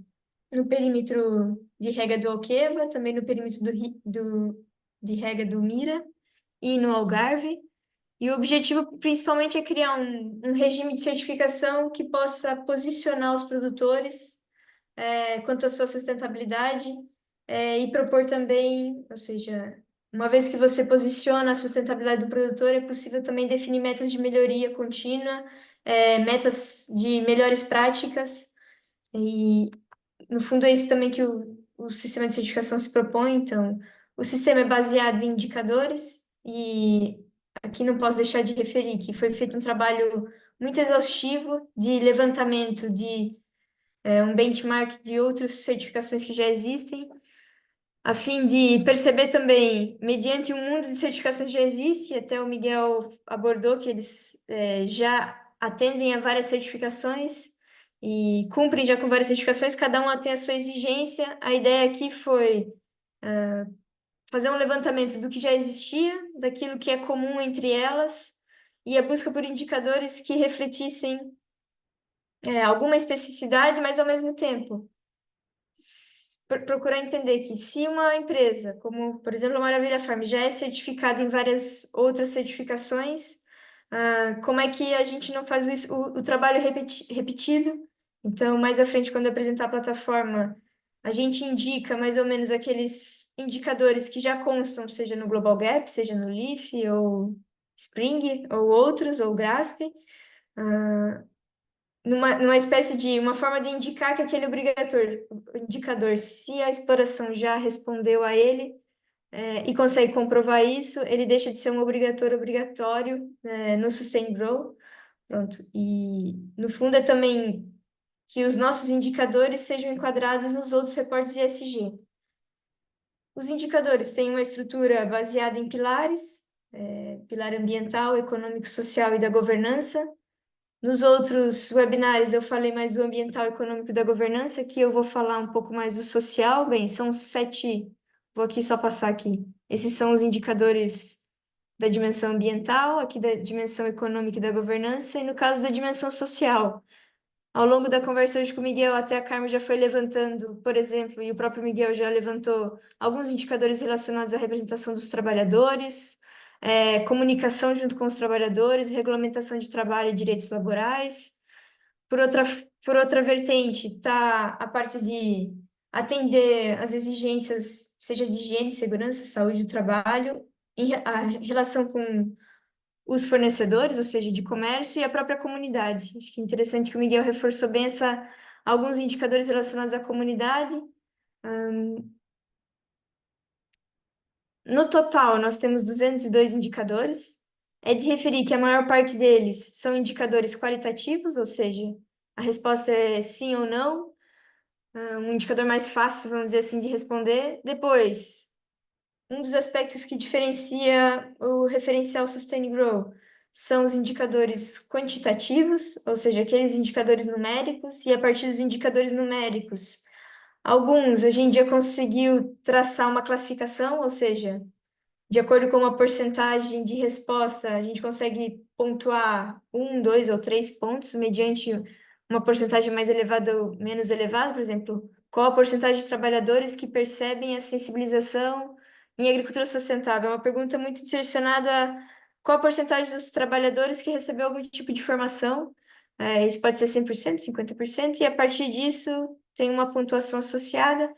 no perímetro de rega do Alqueva, também no perímetro de rega do Mira e no Algarve. E o objetivo principalmente é criar um regime de certificação que possa posicionar os produtores quanto à sua sustentabilidade e propor também, ou seja, uma vez que você posiciona a sustentabilidade do produtor, é possível também definir metas de melhoria contínua, metas de melhores práticas, e no fundo é isso também que o sistema de certificação se propõe. Então, o sistema é baseado em indicadores, e aqui não posso deixar de referir que foi feito um trabalho muito exaustivo de levantamento de um benchmark de outras certificações que já existem, a fim de perceber também, mediante um mundo de certificações que já existe, até o Miguel abordou que eles já atendem a várias certificações e cumprem já com várias certificações, cada uma tem a sua exigência. A ideia aqui foi fazer um levantamento do que já existia, daquilo que é comum entre elas, e a busca por indicadores que refletissem alguma especificidade, mas ao mesmo tempo procurar entender que se uma empresa, como por exemplo a Maravilha Farm, já é certificada em várias outras certificações, como é que a gente não faz o trabalho repetido? Então, mais à frente, quando eu apresentar a plataforma, a gente indica mais ou menos aqueles indicadores que já constam, seja no Global Gap, seja no Leaf, ou Spring, ou outros, ou Grasp, numa espécie de uma forma de indicar que aquele indicador, se a exploração já respondeu a ele, e consegue comprovar isso, ele deixa de ser um obrigatório no Sustain Grow. Pronto. E no fundo é também que os nossos indicadores sejam enquadrados nos outros reportes ESG. Os indicadores têm uma estrutura baseada em pilares, pilar ambiental, econômico, social e da governança. Nos outros webinários eu falei mais do ambiental, econômico e da governança, aqui eu vou falar um pouco mais do social. Bem, são 7, vou aqui só passar aqui. Esses são os indicadores da dimensão ambiental, aqui da dimensão econômica e da governança, e no caso da dimensão social. Ao longo da conversa hoje com o Miguel, até a Carmen já foi levantando, por exemplo, e o próprio Miguel já levantou alguns indicadores relacionados à representação dos trabalhadores, comunicação junto com os trabalhadores, regulamentação de trabalho e direitos laborais. Por outra vertente, está a parte de atender às exigências, seja de higiene, segurança, saúde do trabalho, a relação com os fornecedores, ou seja, de comércio, e a própria comunidade. Acho que é interessante que o Miguel reforçou bem alguns indicadores relacionados à comunidade. No total, nós temos 202 indicadores. É de referir que a maior parte deles são indicadores qualitativos, ou seja, a resposta é sim ou não. Um indicador mais fácil, vamos dizer assim, de responder. Depois, um dos aspectos que diferencia o referencial Sustain Grow são os indicadores quantitativos, ou seja, aqueles indicadores numéricos, e a partir dos indicadores numéricos, alguns a gente já conseguiu traçar uma classificação, ou seja, de acordo com uma porcentagem de resposta, a gente consegue pontuar 1, 2 ou 3 pontos mediante uma porcentagem mais elevada ou menos elevada. Por exemplo, qual a porcentagem de trabalhadores que percebem a sensibilização em agricultura sustentável? É uma pergunta muito direcionada a qual a porcentagem dos trabalhadores que recebeu algum tipo de formação. Isso pode ser 100%, 50%, e a partir disso tem uma pontuação associada.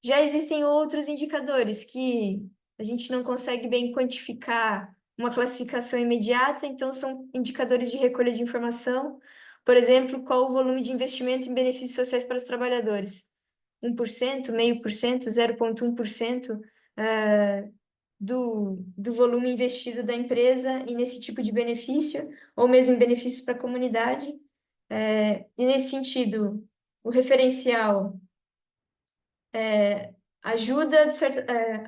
Já existem outros indicadores que a gente não consegue bem quantificar uma classificação imediata, então são indicadores de recolha de informação. Por exemplo, qual o volume de investimento em benefícios sociais para os trabalhadores? 1%, 0,5%, 0,1% do volume investido da empresa e nesse tipo de benefício, ou mesmo em benefícios para a comunidade. E nesse sentido, o referencial ajuda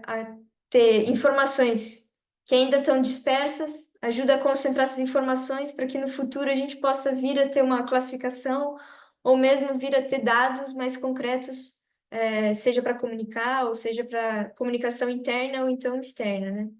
a ter informações que ainda estão dispersas, ajuda a concentrar essas informações para que no futuro a gente possa vir a ter uma classificação ou mesmo vir a ter dados mais concretos, seja para comunicar ou seja para comunicação interna ou então externa, né?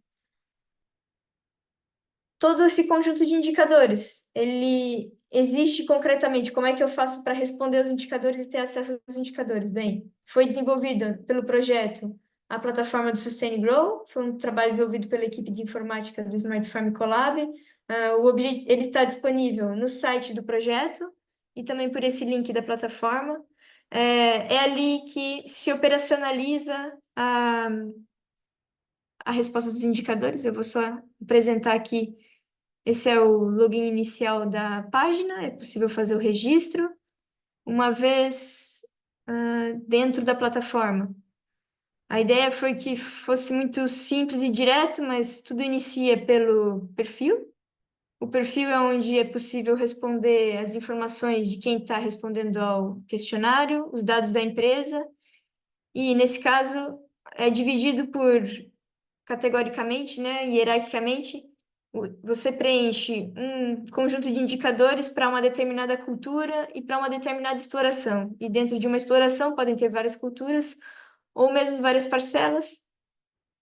Todo esse conjunto de indicadores, ele existe concretamente. Como é que eu faço para responder aos indicadores e ter acesso aos indicadores? Bem, foi desenvolvida pelo projeto a plataforma do Sustain Grow, foi um trabalho desenvolvido pela equipe de informática do Smart Farm Collab. Ele está disponível no site do projeto e também por esse link da plataforma. é ali que se operacionaliza a resposta dos indicadores. Eu vou só apresentar aqui. Esse é o login inicial da página, é possível fazer o registro. Uma vez dentro da plataforma. A ideia foi que fosse muito simples e direto, mas tudo inicia pelo perfil. O perfil é onde é possível responder as informações de quem está respondendo ao questionário, os dados da empresa, e nesse caso é dividido por categoricamente, né, hierarquicamente. Você preenche um conjunto de indicadores para uma determinada cultura e para uma determinada exploração. E dentro de uma exploração podem ter várias culturas ou mesmo várias parcelas.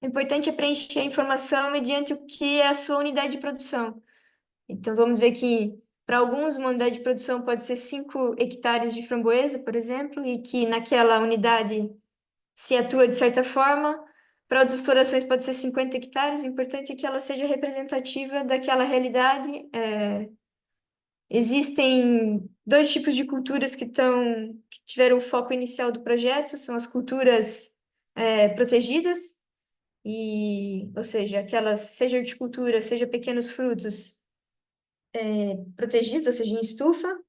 O importante é preencher a informação mediante o que é a sua unidade de produção. Então, vamos dizer que para alguns, uma unidade de produção pode ser 5 hectares de framboesa, por exemplo, e que naquela unidade se atua de certa forma. Para outras explorações pode ser 50 hectares, o importante é que ela seja representativa daquela realidade. Existem 2 tipos de culturas que tiveram o foco inicial do projeto, são as culturas protegidas, ou seja, aquelas, seja horticultura, seja pequenos frutos protegidos, ou seja, em estufa.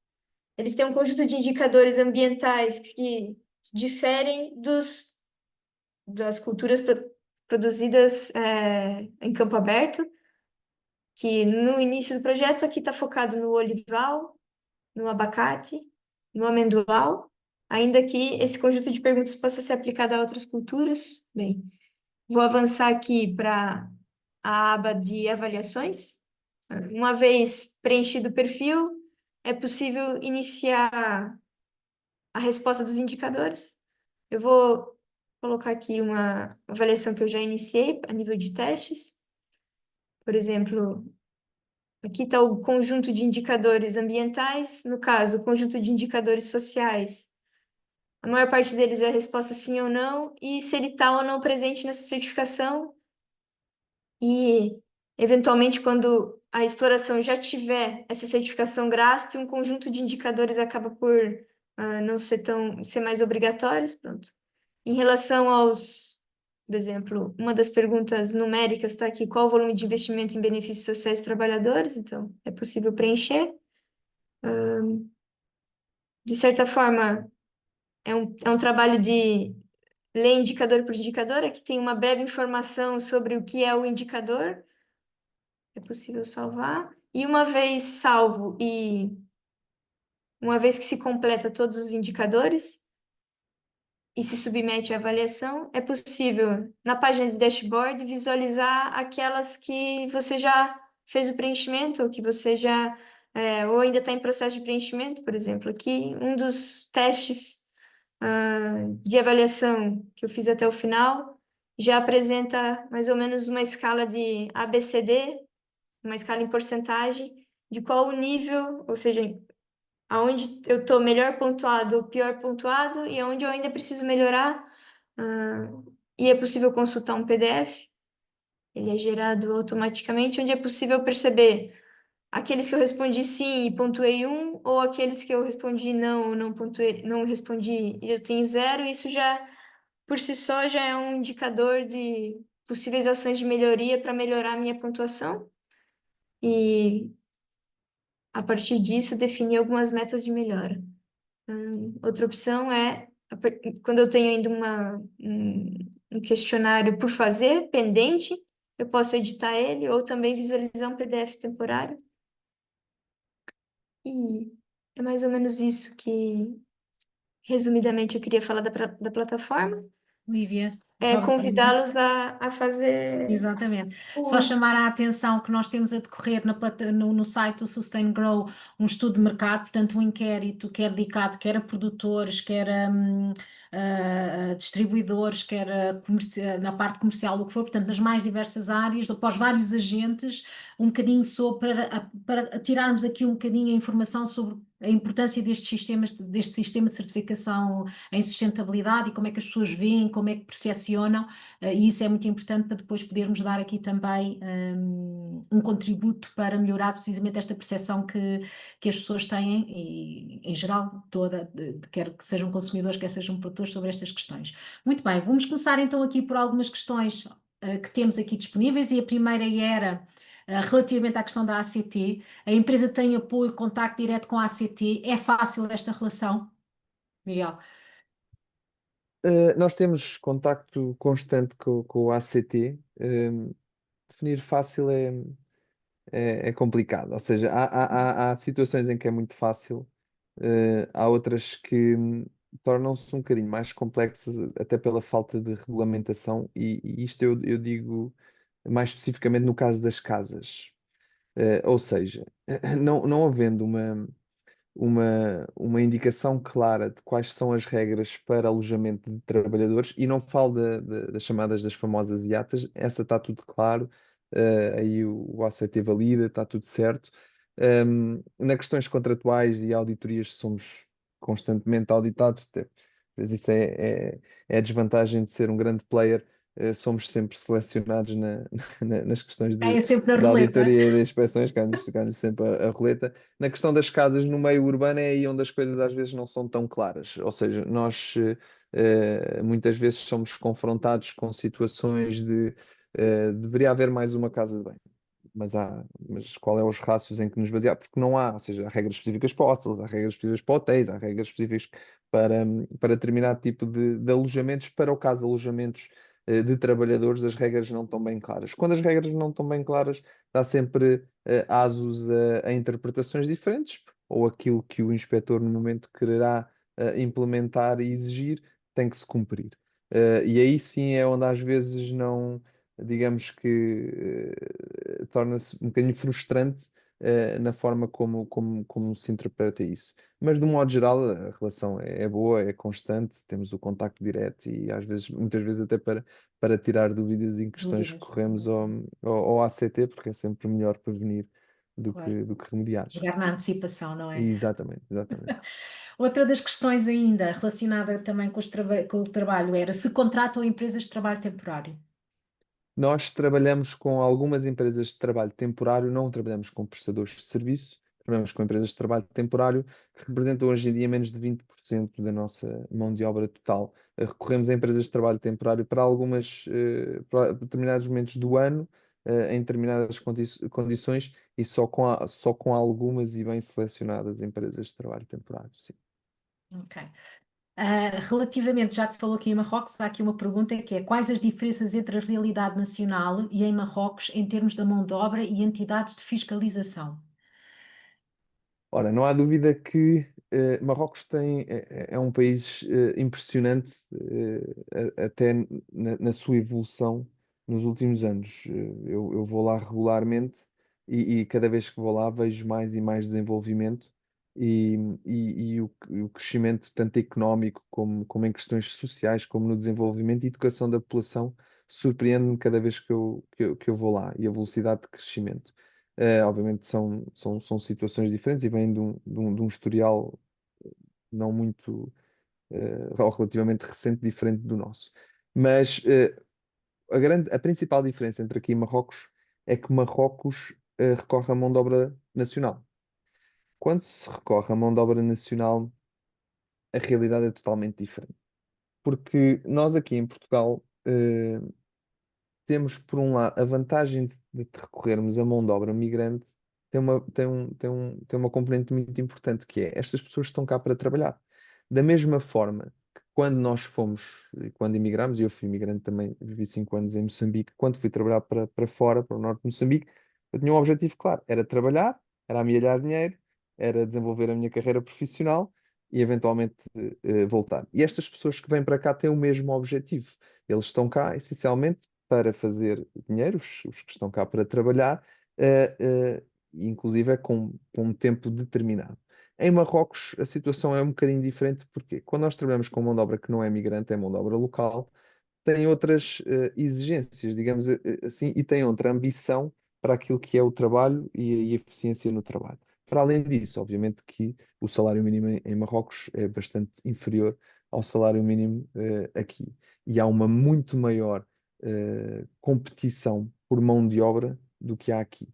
Eles têm um conjunto de indicadores ambientais que diferem das culturas produzidas em campo aberto, que no início do projeto aqui está focado no olival, no abacate, no amendoal, ainda que esse conjunto de perguntas possa ser aplicado a outras culturas. Bem, vou avançar aqui para a aba de avaliações. Uma vez preenchido o perfil, é possível iniciar a resposta dos indicadores. Eu vou colocar aqui uma avaliação que eu já iniciei a nível de testes. Por exemplo, aqui está o conjunto de indicadores ambientais, no caso, o conjunto de indicadores sociais. A maior parte deles é a resposta sim ou não, e se ele está ou não presente nessa certificação. E, eventualmente, quando a exploração já tiver essa certificação GRASP, um conjunto de indicadores acaba por não ser mais obrigatórios. Pronto. Em relação por exemplo, uma das perguntas numéricas está aqui, qual o volume de investimento em benefícios sociais dos trabalhadores? Então, é possível preencher. De certa forma, é um trabalho de ler indicador por indicador. Aqui tem uma breve informação sobre o que é o indicador. É possível salvar. E uma vez salvo e uma vez que se completa todos os indicadores e se submete à avaliação, é possível, na página de dashboard, visualizar aquelas que você já fez o preenchimento, ou que você já, ou ainda está em processo de preenchimento, por exemplo. Aqui, um dos testes de avaliação que eu fiz até o final já apresenta mais ou menos uma escala de ABCD, uma escala em porcentagem, de qual o nível, ou seja, aonde eu estou melhor pontuado ou pior pontuado, e aonde eu ainda preciso melhorar. E é possível consultar um PDF, ele é gerado automaticamente, onde é possível perceber aqueles que eu respondi sim e pontuei 1, ou aqueles que eu respondi não pontuei, não respondi e eu tenho 0. Isso já, por si só, já é um indicador de possíveis ações de melhoria para melhorar a minha pontuação. E a partir disso, definir algumas metas de melhora. Outra opção é, quando eu tenho ainda um questionário por fazer, pendente, eu posso editar ele ou também visualizar um PDF temporário. E é mais ou menos isso que, resumidamente, eu queria falar da plataforma. Lívia, Convidá-los a fazer exatamente. o Só uso. chamar a atenção que nós temos a decorrer no site do Sustain Grow um estudo de mercado, portanto um inquérito que é dedicado quer a produtores, quer distribuidores, quer na parte comercial, o que for, portanto, nas mais diversas áreas, para os vários agentes, um bocadinho sobre, para tirarmos aqui um bocadinho a informação sobre a importância destes sistemas, deste sistema de certificação em sustentabilidade e como é que as pessoas veem, como é que percepcionam, e isso é muito importante para depois podermos dar aqui também um contributo para melhorar precisamente esta percepção que as pessoas têm, e, em geral, quer que sejam consumidores, quer sejam produtores, sobre estas questões. Muito bem, vamos começar então aqui por algumas questões que temos aqui disponíveis, e a primeira era relativamente à questão da ACT. A empresa tem apoio, contacto direto com a ACT? É fácil esta relação, Miguel? Nós temos contacto constante com o ACT. Definir fácil é complicado. Ou seja, há situações em que é muito fácil, há outras que tornam-se um bocadinho mais complexas, até pela falta de regulamentação, e isto eu digo mais especificamente no caso das casas. Ou seja, não havendo uma indicação clara de quais são as regras para alojamento de trabalhadores, e não falo das chamadas, das famosas IATAs, essa está tudo claro, aí o ACT valida, está tudo certo. Nas questões contratuais e auditorias somos constantemente auditados, mas isso é a desvantagem de ser um grande player. Somos sempre selecionados nas questões É sempre na de roleta. auditoria e de inspeções, ganhamos sempre a roleta. Na questão das casas no meio urbano é aí onde as coisas às vezes não são tão claras. Ou seja, nós muitas vezes somos confrontados com situações de deveria haver mais uma casa de banho. Mas qual é os rácios em que nos basear? Porque não há, ou seja, há regras específicas para hostels, há regras específicas para hotéis, há regras específicas para determinado tipo de alojamentos. Para o caso de alojamentos de trabalhadores, as regras não estão bem claras. Quando as regras não estão bem claras, dá sempre asos a interpretações diferentes, ou aquilo que o inspetor no momento quererá implementar e exigir tem que se cumprir. E aí sim é onde às vezes não, digamos que torna-se um bocadinho frustrante na forma como se interpreta isso. Mas, de um modo geral, a relação é boa, é constante, temos o contacto direto e, às vezes, muitas vezes, até para tirar dúvidas em questões que Dúvidas, corremos ao ACT, porque é sempre melhor prevenir do claro. que, do que remediar. Jogar na antecipação, não é? Exatamente, exatamente. Outra das questões ainda relacionada também com o trabalho era se contratam empresas de trabalho temporário. Nós trabalhamos com algumas empresas de trabalho temporário, não trabalhamos com prestadores de serviço, trabalhamos com empresas de trabalho temporário que representam hoje em dia menos de 20% da nossa mão de obra total. Recorremos a empresas de trabalho temporário para para determinados momentos do ano, em determinadas condições, e só com algumas e bem selecionadas empresas de trabalho temporário, sim. Ok. Relativamente, já que falou aqui em Marrocos, há aqui uma pergunta que é: quais as diferenças entre a realidade nacional e em Marrocos em termos da mão de obra e entidades de fiscalização? Ora, não há dúvida que Marrocos é um país impressionante, até na sua evolução nos últimos anos. Eu vou lá regularmente e cada vez que vou lá vejo mais e mais desenvolvimento e o crescimento tanto económico como em questões sociais, como no desenvolvimento e educação da população, surpreende-me cada vez que eu vou lá, e a velocidade de crescimento. Obviamente são situações diferentes e vêm de um historial não muito, ou relativamente recente, diferente do nosso. Mas a principal diferença entre aqui e Marrocos é que Marrocos recorre à mão de obra nacional. Quando se recorre à mão de obra nacional, a realidade é totalmente diferente. Porque nós aqui em Portugal temos, por um lado, a vantagem de recorrermos a mão de obra migrante, tem uma componente muito importante, que é: estas pessoas estão cá para trabalhar. Da mesma forma que quando nós fomos, e quando emigramos, e eu fui imigrante também, vivi 5 anos em Moçambique, quando fui trabalhar para fora, para o norte de Moçambique, eu tinha um objetivo claro: era trabalhar, era amealhar dinheiro, era desenvolver a minha carreira profissional e eventualmente voltar. E estas pessoas que vêm para cá têm o mesmo objetivo. Eles estão cá essencialmente para fazer dinheiro, os que estão cá para trabalhar, inclusive é com um tempo determinado. Em Marrocos a situação é um bocadinho diferente, porque quando nós trabalhamos com mão de obra que não é migrante, é mão de obra local, tem outras exigências, digamos assim, e tem outra ambição para aquilo que é o trabalho e a eficiência no trabalho. Para além disso, obviamente que o salário mínimo em Marrocos é bastante inferior ao salário mínimo aqui. E há uma muito maior competição por mão de obra do que há aqui.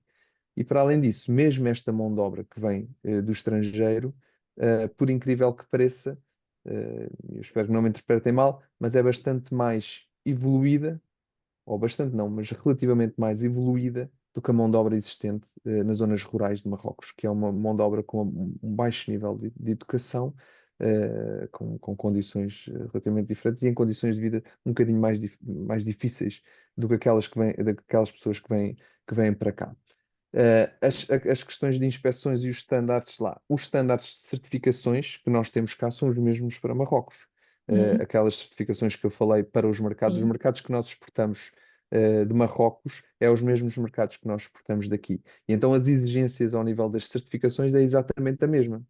E para além disso, mesmo esta mão de obra que vem do estrangeiro, por incrível que pareça, eu espero que não me interpretem mal, mas é bastante mais evoluída, ou bastante não, mas relativamente mais evoluída do que a mão de obra existente nas zonas rurais de Marrocos, que é uma mão de obra com um baixo nível de educação, com condições relativamente diferentes e em condições de vida um bocadinho mais difíceis do que daquelas pessoas que vêm para cá. As questões de inspeções e os estándares lá. Os estándares de certificações que nós temos cá são os mesmos para Marrocos. Aquelas certificações que eu falei para os Sim. mercados que nós exportamos de Marrocos é os mesmos mercados que nós exportamos daqui. E então as exigências ao nível das certificações é exatamente a mesma.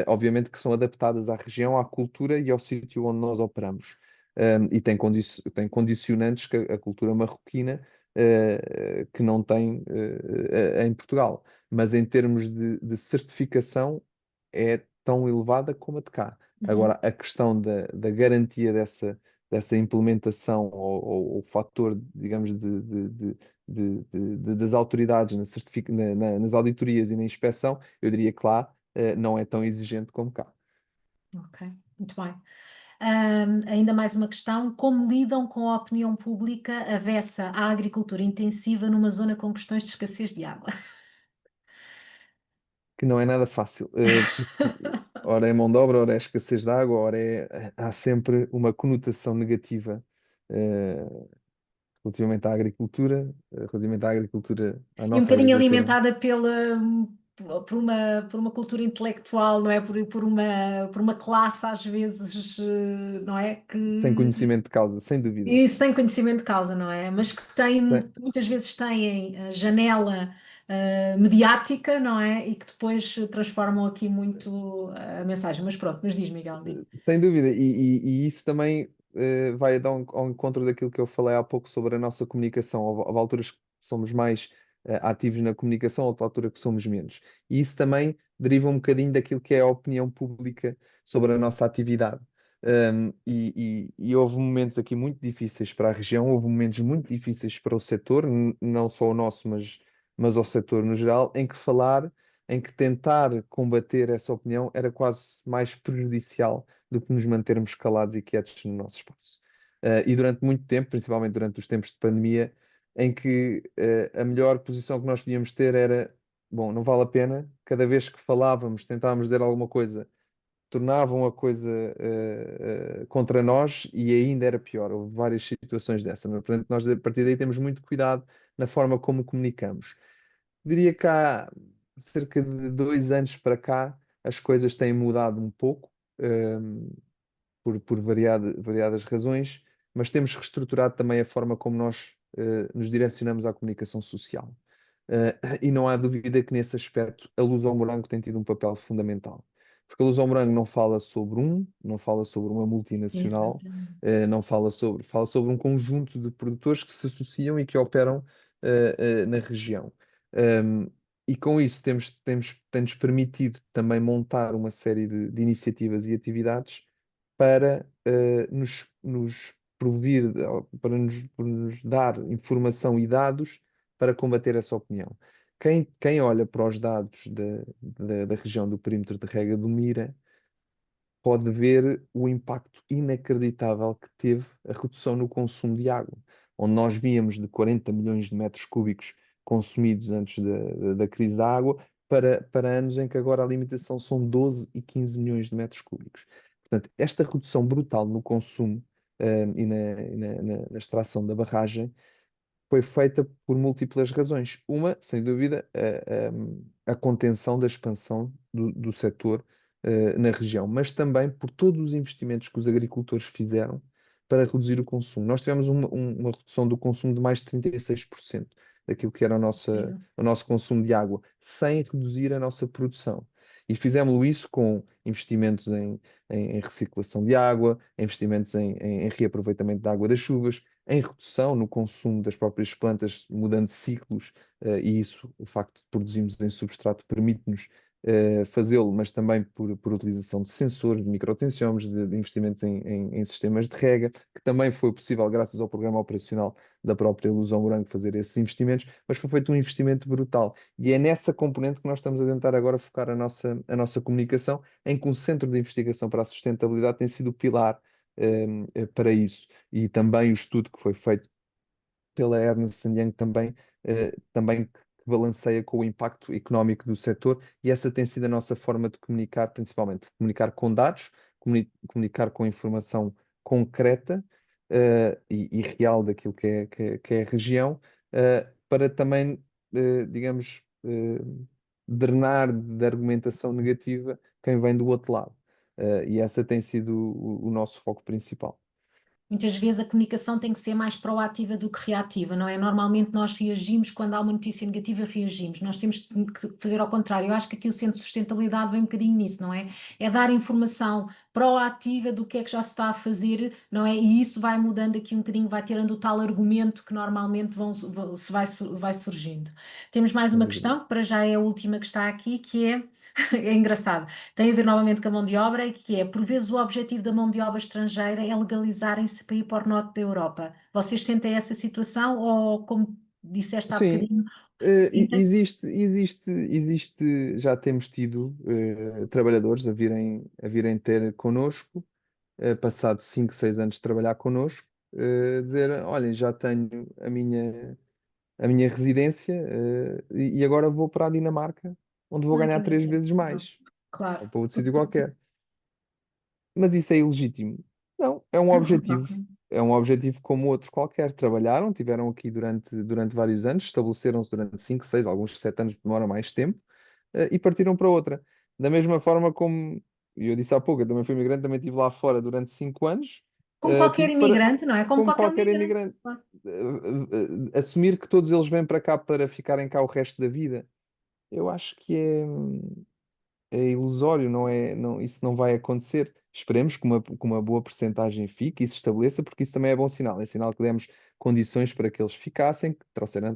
Obviamente que são adaptadas à região, à cultura e ao sítio onde nós operamos. E tem condicionantes que a cultura marroquina que não tem em Portugal. Mas em termos de certificação é tão elevada como a de cá. Agora, a questão da garantia dessa implementação ou o fator, digamos, das autoridades nas auditorias e na inspeção, eu diria que lá não é tão exigente como cá. Ok, muito bem. Ainda mais uma questão: como lidam com a opinião pública avessa à agricultura intensiva numa zona com questões de escassez de água? Que não é nada fácil, porque ora é mão de obra, ora é escassez de água, há sempre uma conotação negativa eh, relativamente à agricultura, à E um nossa bocadinho agricultura. alimentada por uma cultura intelectual, não é? Por uma classe, às vezes, não é? Sem conhecimento de causa, sem dúvida. E sem conhecimento de causa, não é? Mas que Sem- muitas vezes têm a janela mediática, não é? E que depois transformam aqui muito a mensagem. Mas pronto, mas diz, Miguel, diz. Sem dúvida, e isso também vai ao encontro daquilo que eu falei há pouco sobre a nossa comunicação. Houve alturas que somos mais ativos na comunicação, outra altura que somos menos. E isso também deriva um bocadinho daquilo que é a opinião pública sobre a nossa atividade. E houve momentos aqui muito difíceis para a região, houve momentos muito difíceis para o setor, não só o nosso, mas ao setor no geral, em que tentar combater essa opinião era quase mais prejudicial do que nos mantermos calados e quietos no nosso espaço. E durante muito tempo, principalmente durante os tempos de pandemia, em que a melhor posição que nós podíamos ter era, bom, não vale a pena, cada vez que falávamos, tentávamos dizer alguma coisa, tornavam a coisa contra nós e ainda era pior. Houve várias situações dessa. Portanto, nós a partir daí temos muito cuidado na forma como comunicamos. Diria que há cerca de 2 anos para cá as coisas têm mudado um pouco, por variadas razões, mas temos reestruturado também a forma como nós nos direcionamos à comunicação social. E não há dúvida que nesse aspecto a Luz ao Morango tem tido um papel fundamental. Porque a Luz ao Morango não fala sobre uma multinacional, Exatamente. não fala sobre um conjunto de produtores que se associam e que operam na região. Um, e com isso tem-nos permitido também montar uma série de iniciativas e atividades para nos provir, para nos dar informação e dados para combater essa opinião. Quem olha para os dados da região do perímetro de rega do Mira pode ver o impacto inacreditável que teve a redução no consumo de água, onde nós víamos de 40 milhões de metros cúbicos consumidos antes da crise da água, para anos em que agora a limitação são 12 e 15 milhões de metros cúbicos. Portanto, esta redução brutal no consumo, e na extração da barragem foi feita por múltiplas razões. Uma, sem dúvida, a contenção da expansão do setor na região, mas também por todos os investimentos que os agricultores fizeram para reduzir o consumo. Nós tivemos uma redução do consumo de mais de 36% daquilo que era o nosso consumo de água, sem reduzir a nossa produção. E fizemos isso com investimentos em reciclação de água, investimentos em reaproveitamento da água das chuvas, em redução no consumo das próprias plantas, mudando ciclos, e isso, o facto de produzirmos em substrato, permite-nos fazê-lo, mas também por utilização de sensores, de microtensiômetros, de investimentos em sistemas de rega, que também foi possível graças ao programa operacional da própria Ilusão Morango fazer esses investimentos, mas foi feito um investimento brutal. E é nessa componente que nós estamos a tentar agora focar a nossa comunicação, em que o Centro de Investigação para a Sustentabilidade tem sido o pilar para isso. E também o estudo que foi feito pela Ernst Young também que balanceia com o impacto económico do setor, e essa tem sido a nossa forma de comunicar, principalmente, comunicar com dados, comunicar com informação concreta e real daquilo que é a região, para também, digamos, drenar de argumentação negativa quem vem do outro lado. E essa tem sido o nosso foco principal. Muitas vezes a comunicação tem que ser mais proativa do que reativa, não é? Normalmente nós reagimos quando há uma notícia negativa, reagimos. Nós temos que fazer ao contrário. Eu acho que aqui o Centro de Sustentabilidade vem um bocadinho nisso, não é? É dar informação proativa do que é que já se está a fazer, não é? E isso vai mudando aqui um bocadinho, vai tirando o tal argumento que normalmente vai surgindo. Temos mais Sem uma dúvida. questão, que para já é a última que está aqui, que é, é engraçado. Tem a ver novamente com a mão de obra, e que é, por vezes o objetivo da mão de obra estrangeira é legalizarem-se para ir para o norte da Europa. Vocês sentem essa situação ou, como disseste há Sim, bocadinho, sentem? já temos tido trabalhadores a virem ter connosco, passado 5, 6 anos de trabalhar connosco, dizer, olhem, já tenho a minha residência, e agora vou para a Dinamarca, onde vou Ai, que ganhar 3 vezes engraçado. mais, Claro. ou para outro sítio qualquer. Mas isso é ilegítimo? Não, é um Não, objetivo. não. É um objetivo como outros qualquer. Trabalharam, tiveram aqui durante vários anos, estabeleceram-se durante 5, 6, alguns 7 anos, demora mais tempo, e partiram para outra. Da mesma forma como eu disse há pouco, eu também fui imigrante, também estive lá fora durante 5 anos, Como qualquer tive para, imigrante, não é? Como como qualquer qualquer imigrante. imigrante, Claro. assumir que todos eles vêm para cá para ficarem cá o resto da vida. Eu acho que é ilusório, não é, não, isso não vai acontecer. Esperemos que uma boa percentagem fique e se estabeleça, porque isso também é bom sinal. É sinal que demos condições para que eles ficassem, que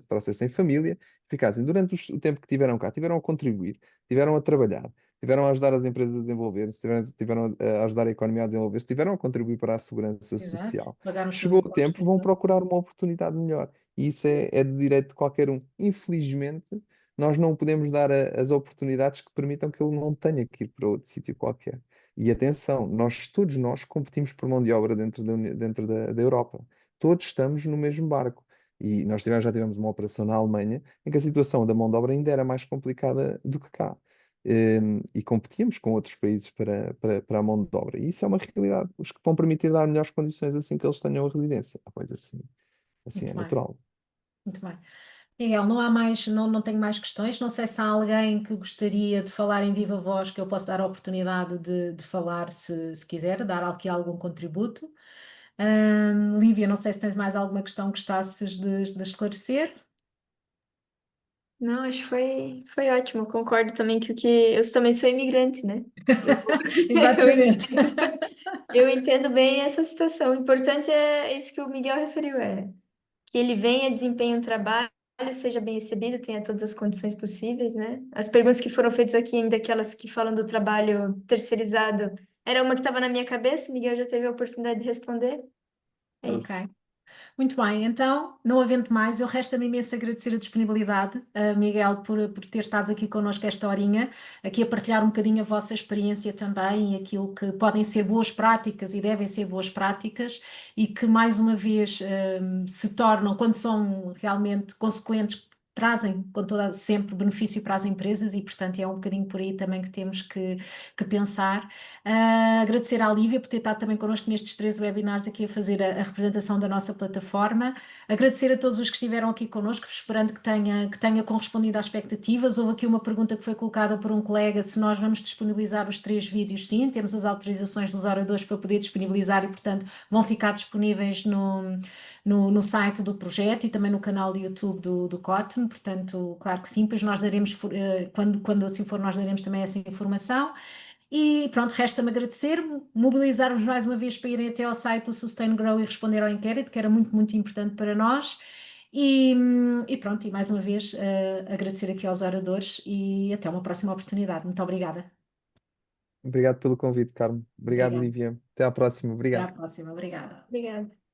trouxessem família, ficassem durante o tempo que tiveram cá, tiveram a contribuir, tiveram a trabalhar, tiveram a ajudar as empresas a desenvolver-se, tiveram a ajudar a economia a desenvolver-se, tiveram a contribuir para a segurança Exato. social. Pagaram os seus Chegou o impostos tempo, e vão tudo. procurar uma oportunidade melhor. E isso é de direito de qualquer um. Infelizmente, nós não podemos dar as oportunidades que permitam que ele não tenha que ir para outro sítio qualquer. E atenção, todos nós competimos por mão de obra dentro da Europa. Todos estamos no mesmo barco. E nós já tivemos uma operação na Alemanha em que a situação da mão de obra ainda era mais complicada do que cá. E competíamos com outros países para a mão de obra. E isso é uma realidade. Os que vão permitir dar melhores condições assim que eles tenham a residência. Pois assim é Muito bem, natural. muito bem. Miguel, não há mais, não tenho mais questões. Não sei se há alguém que gostaria de falar em viva voz, que eu posso dar a oportunidade de falar, se quiser, dar aqui algum contributo. Lívia, não sei se tens mais alguma questão que gostasses de esclarecer. Não, acho que foi ótimo. Concordo também que eu também sou imigrante, né? Eu, eu Exatamente. entendo, eu entendo bem essa situação. O importante é isso que o Miguel referiu, é que ele venha, desempenhe um trabalho, seja bem recebido, tenha todas as condições possíveis, né? As perguntas que foram feitas aqui, ainda aquelas que falam do trabalho terceirizado, era uma que estava na minha cabeça, o Miguel já teve a oportunidade de responder. É isso. Ok. Muito bem, então, não havendo mais, eu resta-me imenso agradecer a disponibilidade, Miguel, por ter estado aqui connosco esta horinha, aqui a partilhar um bocadinho a vossa experiência também e aquilo que podem ser boas práticas e devem ser boas práticas e que, mais uma vez, se tornam, quando são realmente consequentes, trazem com toda, sempre benefício para as empresas e, portanto, é um bocadinho por aí também que temos que pensar. Agradecer à Lívia por ter estado também connosco nestes 13 webinars aqui a fazer a representação da nossa plataforma. Agradecer a todos os que estiveram aqui connosco, esperando que tenha correspondido às expectativas. Houve aqui uma pergunta que foi colocada por um colega, se nós vamos disponibilizar os 3 vídeos. Sim, temos as autorizações dos oradores para poder disponibilizar e, portanto, vão ficar disponíveis no site do projeto e também no canal do YouTube do Cotton. portanto, claro que sim, pois nós daremos, quando assim for, nós daremos também essa informação. E pronto, resta-me agradecer, mobilizar-vos mais uma vez para irem até ao site do Sustain Grow e responder ao inquérito, que era muito, muito importante para nós. E pronto, e mais uma vez agradecer aqui aos oradores e até uma próxima oportunidade. Muito obrigada. Obrigado pelo convite, Carmo. Obrigado, Obrigada. Lívia. Até à próxima. Até à Obrigado. próxima. Obrigada. Obrigada.